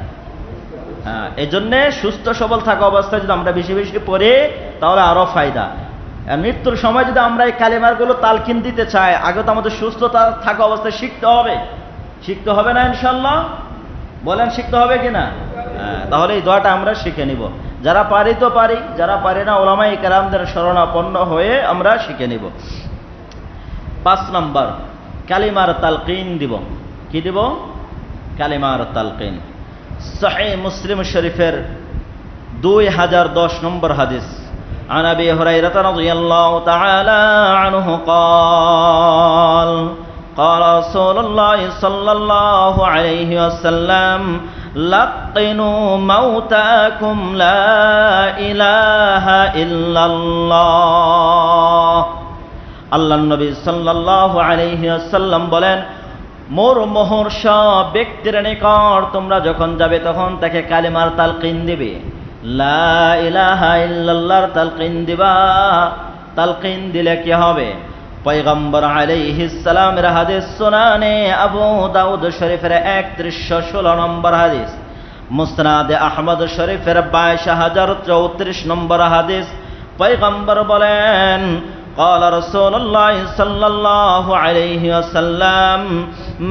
হ্যাঁ, এই জন্যে সুস্থ সবল থাকা অবস্থায় যদি আমরা বেশি বেশি পড়ি তাহলে আরো ফায়দা। আর মৃত্যুর সময় যদি আমরা এই কালিমারগুলো তালকিন দিতে চাই, আগে তো আমাদের সুস্থতা থাকা অবস্থায় শিখতে হবে। শিখতে হবে না ইনশাল্লাহ? বলেন শিখতে হবে কিনা? তাহলে এই দোয়াটা আমরা শিখে নিব। যারা পারি তো পারি, যারা পারি না উলামায়ে কেরামদের শরণাপন্ন হয়ে আমরা শিখে নিব। 5 নম্বর, কালিমার তালকিন দিব। কি দিব? কালিমার তালকিন। সহিহ মুসলিম শরীফের 2010 নম্বর হাদিস, عن أبي هريرة رضي الله تعالى عنه قال قال رسول الله صلى الله عليه وسلم لقنوا موتاكم لا إله إلا الله। আল্লাহ নবী সাল্লাল্লাহু আলাইহি ওয়াসাল্লাম বলেন, মোর মোহর্ষ ব্যক্তির নিকট তোমরা যখন যাবে তখন তাকে কালিমার তালকিন দিবে, লা ইলাহা ইল্লাল্লাহর তালকিন দিবা। তালকিন দিলে কি হবে? পয়গম্বর আলাইহিস সালামের হাদিস সুনানে আবু দাউদ শরীফের 3116 নম্বর হাদিস, মুসনাদে আহমদ শরীফের 22034 নম্বর হাদিস, পয়গম্বর বলেন, قال رسول الله صلى الله عليه وسلم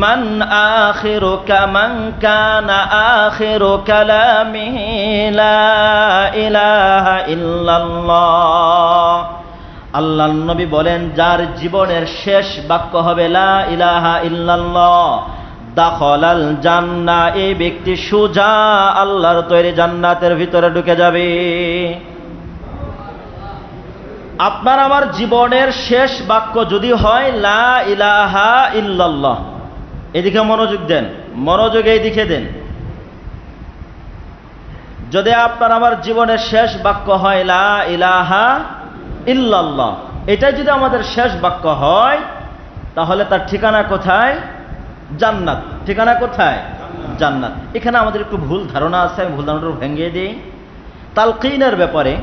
من كان آخر كلامه لا إله إلا الله। আল্লাহ নবী বলেন, যার জীবনের শেষ বাক্য হবে লা ইলাহা ইল্লাল্লাহ, দাখালাল জান্নাহ, এই ব্যক্তি সোজা আল্লাহর তৈরি জান্নাতের ভিতরে ঢুকে যাবে। আপনার আমার জীবনের শেষ বাক্য যদি হয় লা ইলাহা ইল্লাল্লাহ, এদিকে মনোযোগ দেন, মনোযোগ এই দিকে দেন। যদি আপনার আমার জীবনের শেষ বাক্য হয় লা ইলাহা ইল্লাল্লাহ, এটাই যদি আমাদের শেষ বাক্য হয়, তাহলে তার ঠিকানা কোথায়? জান্নাত। ঠিকানা কোথায়? জান্নাত। এখানে আমাদের একটু ভুল ধারণা আছে, আমি ভুল ধারণাটা ভেঙে দিই। তালকিনের ব্যাপারে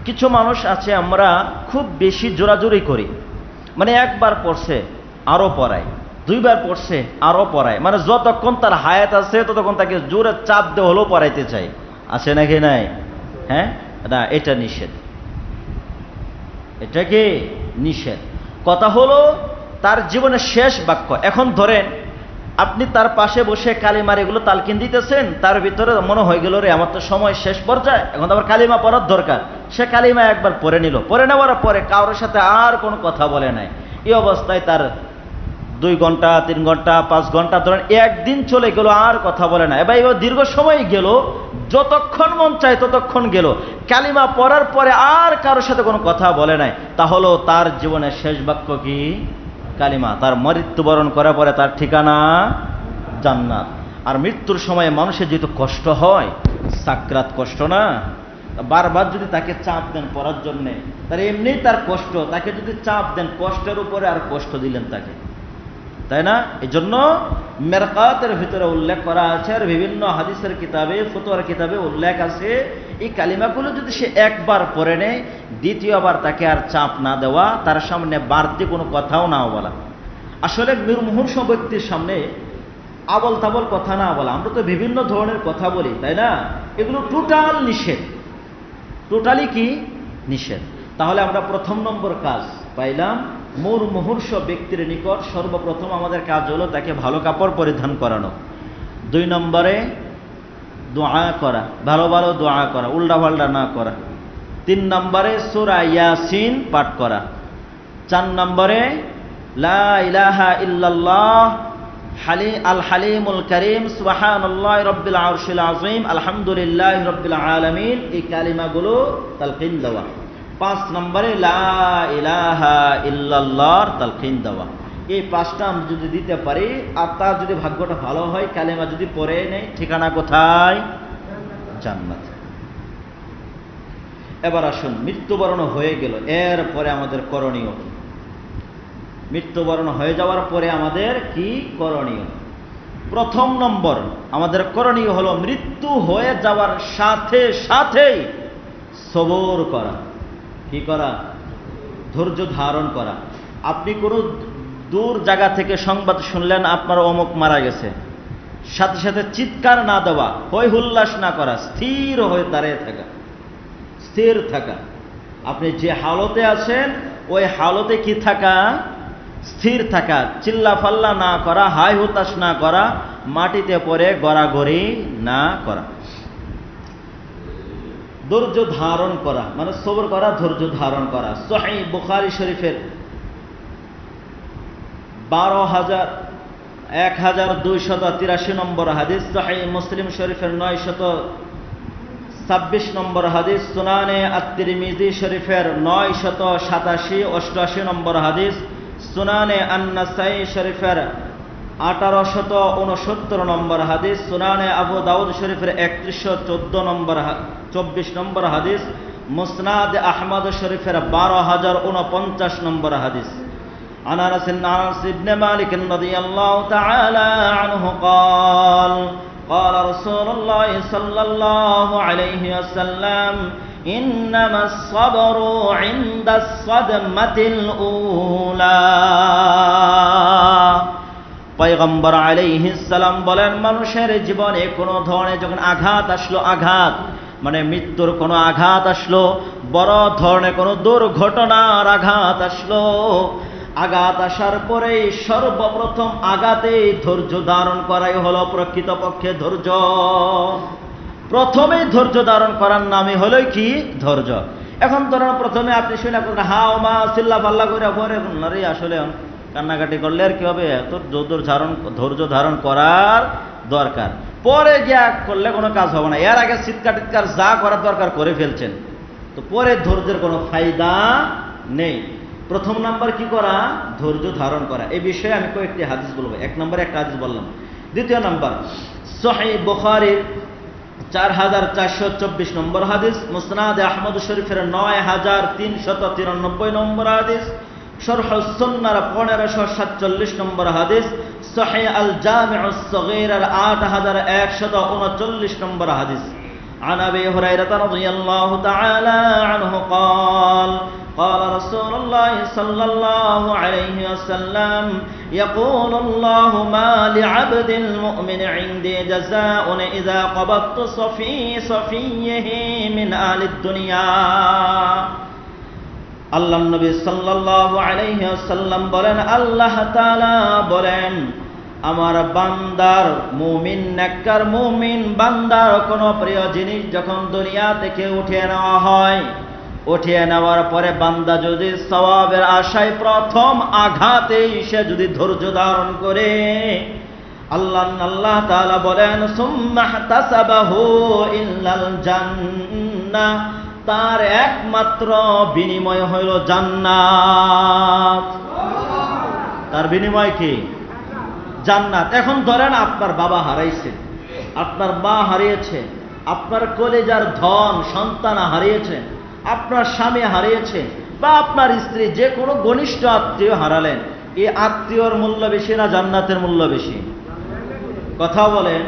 কিছু মানুষ আছে, আমরা খুব বেশি জোরাজুরি করি, মানে একবার পড়ছে আরো পড়ায়, 2 বার পড়ছে আরো পড়ায়, মানে যতক্ষণ তার হায়াত আছে ততক্ষণ তাকে জোরে চাপ দিয়ে হলেও পড়াইতে চাই। আছে নাকি নাই? হ্যাঁ, না, এটা নিষেধ। এটা কি নিষেধ? কথা হলো তার জীবনের শেষ বাক্য। এখন ধরেন আপনি তার পাশে বসে কালিমার এগুলো তালকিন দিতেছেন, তার ভিতরে মনে হয়ে গেল রে আমার তো সময় শেষ পর্যায়ে, এখন তো আবার কালিমা পড়ার দরকার। সে কালিমা একবার পড়ে নিল, পড়ে নেওয়ার পরে কারোর সাথে আর কোনো কথা বলে নাই। এই অবস্থায় তার 2 ঘন্টা 3 ঘন্টা 5 ঘন্টা ধরেন একদিন চলে গেল, আর কথা বলে না। এবার এবার দীর্ঘ সময় গেল, যতক্ষণ মন চায় ততক্ষণ গেল, কালিমা পড়ার পরে আর কারোর সাথে কোনো কথা বলে নাই, তাহলেও তার জীবনের শেষ বাক্য কি? কালিমা। তার মৃত্যুবরণ করার পরে তার ঠিকানা জান্নাত। আর মৃত্যুর সময় মানুষের যেহেতু কষ্ট হয়, সাকরাত কষ্ট না, বারবার যদি তাকে চাপ দেন পড়ার জন্যে, তার এমনি তার কষ্ট, তাকে যদি চাপ দেন কষ্টের উপরে আর কষ্ট দিলেন তাকে, তাই না? এই জন্য মেরকাতের ভিতরে উল্লেখ করা আছে, আর বিভিন্ন হাদিসের কিতাবে, ফতোয়ার কিতাবে উল্লেখ আছে, এই কালিমাগুলো যদি সে একবার পড়ে নেয়, দ্বিতীয়বার তাকে আর চাপ না দেওয়া, তার সামনে বাড়তি কোনো কথাও না বলা। আসলে মুমূর্ষ ব্যক্তির সামনে আবল তাবল কথা না বলা। আমরা তো বিভিন্ন ধরনের কথা বলি, তাই না? এগুলো টোটাল নিষেধ, টোটালি কি নিষেধ। তাহলে আমরা প্রথম নম্বর কাজ পাইলাম, মুমূর্ষু ব্যক্তির নিকট সর্বপ্রথম আমাদের কাজ হলো তাকে ভালো কাপড় পরিধান করানো। 2 নম্বরে দোয়া করা, ভালো ভালো দোয়া করা, উল্টা পাল্টা না করা। 3 নম্বরে সূরা ইয়াসিন পাঠ করা। 4 নম্বরে লা ইলাহা ইল্লাল্লাহ আল হালিমুল কারীম সুবহানাল্লাহি রাব্বিল আরশিল আযীম আলহামদুলিল্লাহি রাব্বিল আলামিন, এই কালিমাগুলো তালকিন দেওয়া। 5 নম্বরে লা ইলাহা ইল্লাল্লাহর তালকিন দেওয়া। এই 5টা আমরা যদি দিতে পারি আর তার যদি ভাগ্যটা ভালো হয়, কালেমা যদি পড়ে নেই, ঠিকানা কোথায়? জান্নাত। এবার আসুন, মৃত্যুবরণ হয়ে গেল, এরপরে আমাদের করণীয় কি? মৃত্যুবরণ হয়ে যাওয়ার পরে আমাদের কি করণীয়? প্রথম নম্বর আমাদের করণীয় হলো মৃত্যু হয়ে যাওয়ার সাথে সাথেই সবর করা। কি করা? ধৈর্য ধারণ করা। আপনি কোনো দূর জায়গা থেকে সংবাদ শুনলেন আপনার অমুক মারা গেছে, সাথে সাথে চিৎকার না দেওয়া, হই হুল্লাস না করা, স্থির হয়ে দাঁড়িয়ে থাকা, স্থির থাকা। আপনি যে হালতে আছেন ওই হালতে কি থাকা? স্থির থাকা, চিল্লা ফাল্লা না করা, হাই হুতাশ না করা, মাটিতে পড়ে গড়াগড়ি না করা। ধৈর্য ধারণ করা মানে সবর করা, ধৈর্য ধারণ করা। সহিহ বুখারী শরীফের 1283 নম্বর হাদিস, সহিহ মুসলিম শরীফের 926 নম্বর হাদিস, সুনানে আত-তিরমিজি শরীফের 987-88 নম্বর হাদিস, সুনানে আন-নাসাই শরীফের 1869 নম্বর হাদিস, সুনানে আবু দাউদ শরীফের 3124 নম্বর হাদিস, মুসনাদ আহমদ শরীফের 12049 নম্বর হাদিস। عن أنس بن مالك رضي الله تعالى عنه قال قال رسول الله صلى الله عليه وسلم إنما الصبر عند الصدمة الأولى। পয়গম্বর আলাইহিস সালাম বলেন, মানুষের জীবনে কোনো ধরনের যখন আঘাত আসলো, আঘাত মানে মৃত্যুর কোনো আঘাত আসলো, বড় ধরনের কোনো দুর্ঘটনার আঘাত আসলো, আঘাত আসার পরে সর্বপ্রথম আঘাতে ধৈর্য ধারণ করাই হলো প্রকৃতপক্ষে ধৈর্য। প্রথমেই ধৈর্য ধারণ করার নামই হলো কি? ধৈর্য। এখন ধরেন প্রথমে আপনি শুনে হাও মা চিল্লা পাল্লা করে পরে নারী আসলে কান্নাকাটি করলে আর কি হবে? তোর ধৈর্য ধারণ করার দরকার। পরে গিয়া করলে কোনো কাজ হবে না। এর আগে চিৎকার টিৎকার যা করার দরকার করে ফেলছেন, তো পরে ধৈর্যের কোনো ফায়দা নেই। প্রথম নাম্বার কি করা? ধৈর্য ধারণ করা। এই বিষয়ে আমি কয়েকটি হাদিস বলবো। 1 নম্বরে একটা হাদিস বললাম। দ্বিতীয় নাম্বার সহিহ বুখারীর 4424 নম্বর হাদিস, মুসনাদ আহমদ শরীফের 9393 নম্বর হাদিস, শরহ সুন্নাহর 1547 নম্বর হাদিস, সহিহ আল জামিউস সগীর 8139 নম্বর হাদিস। عن أبي هريرة رضي الله تعالى عنه قال قال رسول الله صلى الله عليه وسلم يقول الله ما لعبد المؤمن عندي جزاء إذا قبضت صفيه من أهل الدنيا। আল্লাহ নবী সাল্লাল্লাহু আলাইহি ওয়াসাল্লাম বলেন, আল্লাহ তাআলা বলেন, আমার বান্দার মুমিন নেককার মুমিন বান্দার কোন প্রিয় জিনিস যখন দুনিয়া থেকে উঠিয়ে নেওয়া হয়, উঠিয়ে নেওয়ার পরে বান্দা যদি সওয়াবের আশায় প্রথম আঘাতেই সে যদি ধৈর্য ধারণ করে, আল্লাহ তাআলা বলেন সুম্মা ইহতাসাবাহু ইল্লাল জান্নাহ, তার একমাত্র বিনিময় হইল জান্নাত। তার বিনিময় কি? জান্নাত। এখন ধরেন আপনার বাবা হারাইছে, আপনার মা হারিয়েছে, আপনার কলেজার ধন সন্তান হারিয়েছে, আপনার স্বামী হারিয়েছে, বা আপনার স্ত্রী, যে কোনো ঘনিষ্ঠ আত্মীয় হারালেন, এই আত্মীয়র মূল্য বেশি না জান্নাতের মূল্য বেশি? কথা বলেন।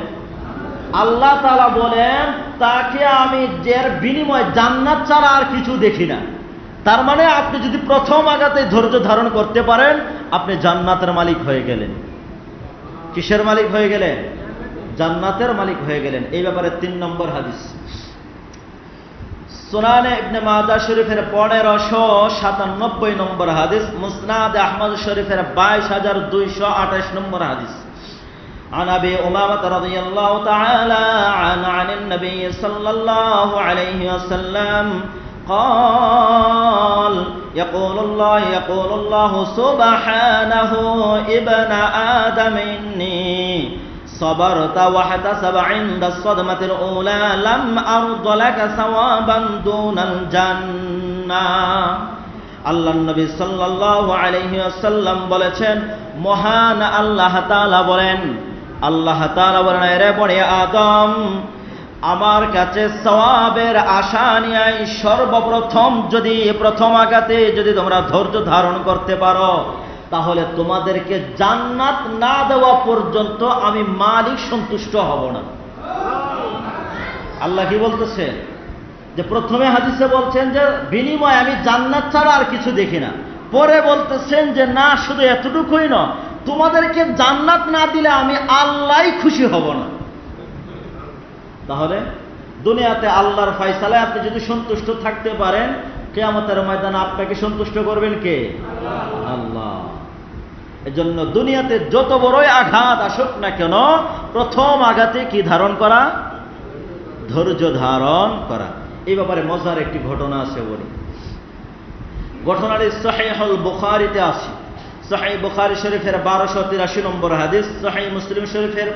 আল্লাহ তাআলা বলেন, তাকে আমি যার বিনিময় জান্নাত ছাড়া আর কিছু দেখি না। তার মানে আপনি যদি প্রথম আঘাতে ধৈর্য ধারণ করতে পারেন, আপনি জান্নাতের মালিক হয়ে গেলেন। কিসের মালিক হয়ে গেলেন? জান্নাতের মালিক হয়ে গেলেন। এই ব্যাপারে 3 নম্বর হাদিস সুনানে ইবনে মাজাহ শরীফের 1597 নম্বর হাদিস, মুসনাদ আহমদ শরীফের 22228 নম্বর হাদিস। عن أبي أمامة رضي الله تعالى عن النبي صلى الله عليه وسلم قال يقول الله سبحانه ابن آدم إني صبرت واحتسب عند الصدمة الأولى لم أرض لك ثوابا دون الجنة। আল্লাহ নবী সাল্লাল্লাহু আলাইহি ওয়াসাল্লাম বলেছেন, মহান আল্লাহ তাআলা বলেন, এরে বনে আদম, আমার কাছে সওয়াবের আশা নিয়ে সর্বপ্রথম যদি প্রথম আঘাতে যদি তোমরা ধৈর্য ধারণ করতে পারো, তাহলে তোমাদেরকে জান্নাত না দেওয়া পর্যন্ত আমি মালিক সন্তুষ্ট হব না। আল্লাহ কি বলতেছে? যে প্রথমে হাদিসে বলছেন যে বিনিময় আমি জান্নাত ছাড়া আর কিছু দেখি না, পরে বলতেছেন যে না, শুধু এতটুকুই না, তোমাদেরকে জান্নাত না দিলে আমি আল্লাহই খুশি হব না। তাহলে দুনিয়াতে আল্লাহর ফয়সালায় আপনি যদি সন্তুষ্ট থাকতে পারেন, কিয়ামতের ময়দানে আপনাকে সন্তুষ্ট করবেন কে? আল্লাহ। এজন্য দুনিয়াতে যত বড়ই আঘাত আসুক না কেন, প্রথম আঘাতে কি ধারণ করা? ধৈর্য ধারণ করা। এই ব্যাপারে মজার একটি ঘটনা আছে বলি। ঘটনাটি সহিহুল বুখারীতে আছে। সহিহ বুখারী শরীফের 1283 নম্বর হাদিস, সহিহ মুসলিম শরীফের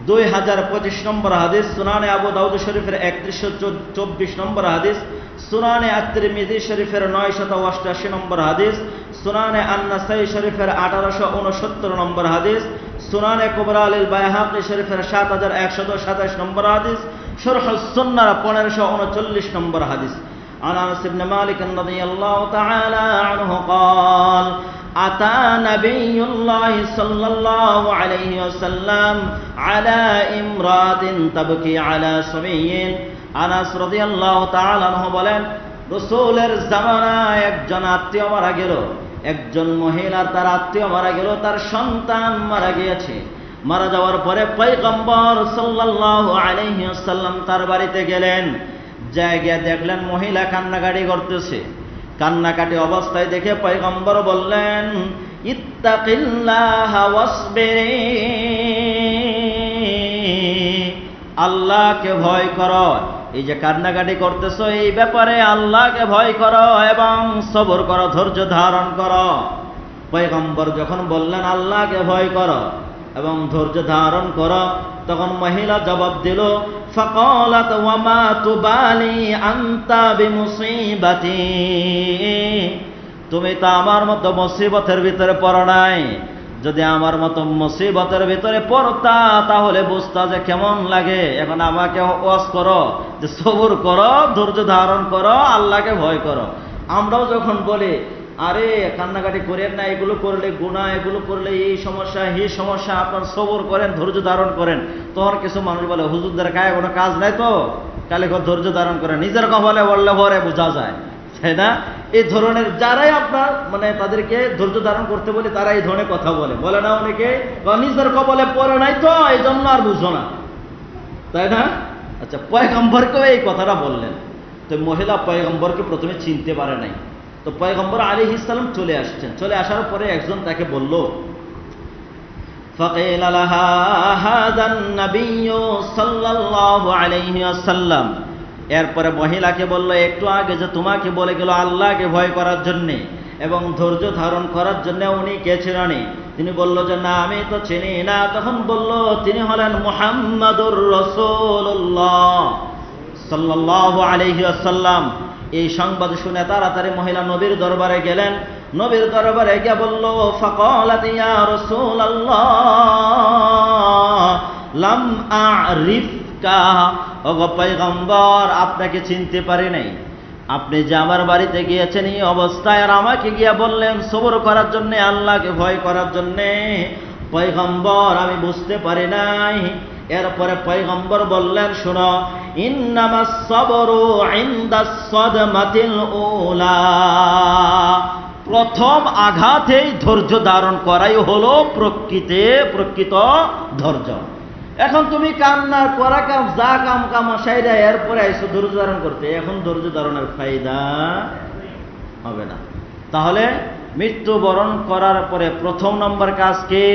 2025 নম্বর হাদিস, সুনানে আবু দাউদ শরীফের 3124 নম্বর হাদিস, সুনানে আত-তিরমিজি শরীফের 988 নম্বর হাদিস, সুনানে আন-নাসাই শরীফের 1869 নম্বর হাদিস, সুনানে কুবরা আল বাইহাকি শরীফের 7127 নম্বর হাদিস, শরহুস সুন্নাহ 1539 নম্বর হাদিস। عن أنس بن مالك رضي الله تعالى عنه قال أتى نبي الله صلى الله عليه وسلم على امرأة تبكي على صبي। আনাস রাদিয়াল্লাহু তাআলা আনহু বলেন, রাসূলের জামানায় একজন আত্মীয় মারা গেল, একজন মহিলার তার আত্মীয় মারা গেল, তার সন্তান মারা গিয়েছে। মারা যাওয়ার পরে পয়গম্বর সাল্লাল্লাহু আলাইহি ওয়াসাল্লাম তার বাড়িতে গেলেন। জায়গা দেখলেন মহিলা কান্নাকাটি করতেছে। কান্নাকাটি অবস্থায় দেখে পয়গম্বর বললেন, ইত্তাকিল্লাহা ওয়াসবিরি, আল্লাহকে ভয় করো। এই যে কান্নাকাটি করতেছো, এই ব্যাপারে আল্লাহকে ভয় করো এবং সবর করো, ধৈর্য ধারণ করো। পয়গম্বর যখন বললেন আল্লাহকে ভয় করো এবং ধৈর্য ধারণ করো, তখন মহিলা জবাব দিল, ফাকালাত ওয়া মা তুবালি আনতা বিমুসিবাতি, তুমি তো আমার মতো মুসিবতের ভিতরে পড়ো নাই। যদি আমার মতো মুসিবতের ভিতরে পড়তা তাহলে বুঝতা যে কেমন লাগে। এখন আমাকে ওয়াজ করো যে সবর করো, ধৈর্য ধারণ করো, আল্লাহকে ভয় করো। আমরাও যখন বলি আরে কান্নাকাটি করেন না, এগুলো করলে গুনাহ, এগুলো করলে এই সমস্যা এই সমস্যা, আপনার সবর করেন, ধৈর্য ধারণ করেন, তখন কিছু মানুষ বলে হুজুরদের গায়ে কোনো কাজ নাই তো, কালে ধৈর্য ধারণ করেন, নিজের কপালে বললে পরে বোঝা যায়, তাই না? এই ধরনের যারাই আপনার মানে তাদেরকে ধৈর্য ধারণ করতে বলে তারা এই ধরনের কথা বলে না অনেকে, নিজের কপালে পড়ে নাই তো এই জন্য আর বুঝো না, তাই না? আচ্ছা, পয়গম্বরকেও এই কথাটা বললেন। তো মহিলা পয়গম্বরকে প্রথমে চিনতে পারে নাই। তো পয়গম্বর আলাইহিস সালাম চলে আসছেন। চলে আসার পরে একজন তাকে বলল, ফাকিলা লাহা হাযান নাবিয়্যু সাল্লাল্লাহু আলাইহি ওয়াসাল্লাম, এরপরে মহিলাকে বলল, একটু আগে যে তোমাকে বলে গেল আল্লাহকে ভয় করার জন্যে এবং ধৈর্য ধারণ করার জন্য, উনি কে ছিলেন? তিনি বলল যে না, আমি তো চিনি না। তখন বলল, তিনি হলেন মুহাম্মাদুর রাসূলুল্লাহ সাল্লাল্লাহু আলাইহি ওয়াসাল্লাম। এই সংবাদ শুনে তাড়াতাড়ি মহিলা নবীর দরবারে গেলেন। নবীর দরবারে গিয়ে বলল, ফাকালাত ইয়া রাসূলুল্লাহ লাম আ'রিফকা, ওগো পয়গম্বর আপনাকে চিনতে পারি নাই। আপনি যে আমার বাড়িতে গিয়েছেন এই অবস্থায়, আর আমাকে গিয়া বললেন সবর করার জন্যে, আল্লাহকে ভয় করার জন্যে। পয়গম্বর আমি বুঝতে পারি নাই। এরপরে পয়গম্বর বললেন, শোনো, ইন্নামাস সাবরু ইনদাস সাদমাতিল উলা, প্রথম আঘাতেই ধৈর্য ধারণ করাই হলো প্রকৃত ধৈর্য। এখন তুমি কান্না করা কাম যা কাম সাইরা এরপরে আইসো ধৈর্য ধারণ করতে, এখন ধৈর্য ধারণের ফায়দা হবে না। তাহলে মৃত্যুবরণ করার পরে প্রথম নম্বর কাজ কি?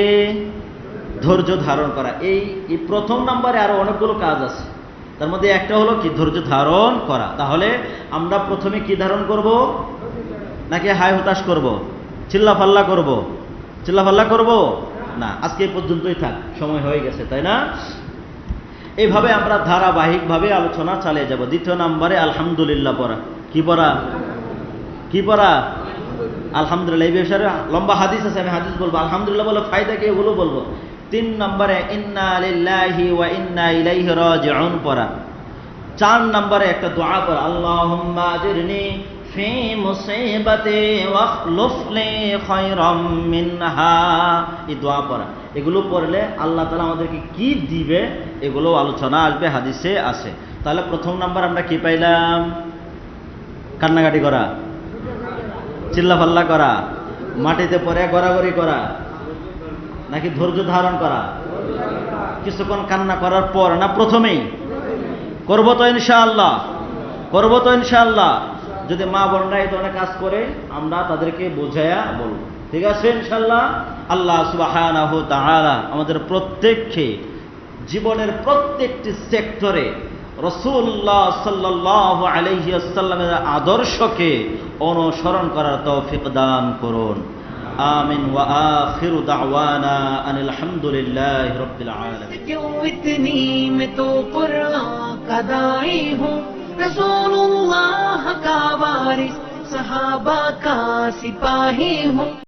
ধৈর্য ধারণ করা। এই প্রথম নম্বরে আরো অনেকগুলো কাজ আছে, তার মধ্যে একটা হলো কি? ধৈর্য ধারণ করা। তাহলে আমরা প্রথমে কি ধারণ করব? নাকি হাই হতাশ করব, চিল্লাফাল্লা করব? চিল্লাফাল্লা করব না, আজকে এই পর্যন্তই থাক, সময় হয়ে গেছে, তাই না? এইভাবে আমরা ধারাবাহিকভাবে আলোচনা চালিয়ে যাব। দ্বিতীয় নম্বরে আলহামদুলিল্লাহ পড়া। কি পড়া? কি পড়া? আলহামদুলিল্লাহ। এই বিষয়ে লম্বা হাদিস আছে, আমি হাদিস বলবো। আলহামদুলিল্লাহ বলে ফায়দা কি, এগুলো বলবো। 3 নম্বরে ইন্না লিল্লাহি ওয়া ইন্না ইলাইহি রাজিউন পড়া। 4 নম্বরে একটা দোয়া পড়া, আল্লাহুম্মা আজিরনি ফি মুসিবাতি ওয়াখলুফ লি খায়রাম মিনহা। এই দোয়া পড়া, এগুলো পড়লে আল্লাহ তাআলা আমাদেরকে কি দিবে এগুলো আলোচনা আসবে, হাদিসে আছে। তাহলে প্রথম নাম্বার আমরা কি পাইলাম? কান্নাকাটি করা, চিল্লাফাল্লা করা, মাটিতে পড়ে গড়াগড়ি করা, নাকি ধৈর্য ধারণ করা? কিছুক্ষণ কান্না করার পর না প্রথমেই? করবো তো ইনশাআল্লাহ, করবো তো ইনশাআল্লাহ। যদি মা বোনরা এই ধরনের কাজ করে আমরা তাদেরকে বোঝায়া বলবো, ঠিক আছে ইনশাআল্লাহ। আল্লাহ সুবহানাহু ওয়া তাআলা আমাদের প্রত্যেককে জীবনের প্রত্যেকটি সেক্টরে রাসূলুল্লাহ সাল্লাল্লাহু আলাইহি ওয়াসাল্লামের আদর্শকে অনুসরণ করার তৌফিক দান করুন। आमीन व आखिरु दावाना अनिल हम्दुलिल्लाहि रब्बिल आलमीन। क्यों इतनी मैं तो कुरान का दाई हूँ, रसूलुल्लाह का वारिस, सहाबा का सिपाही हूँ।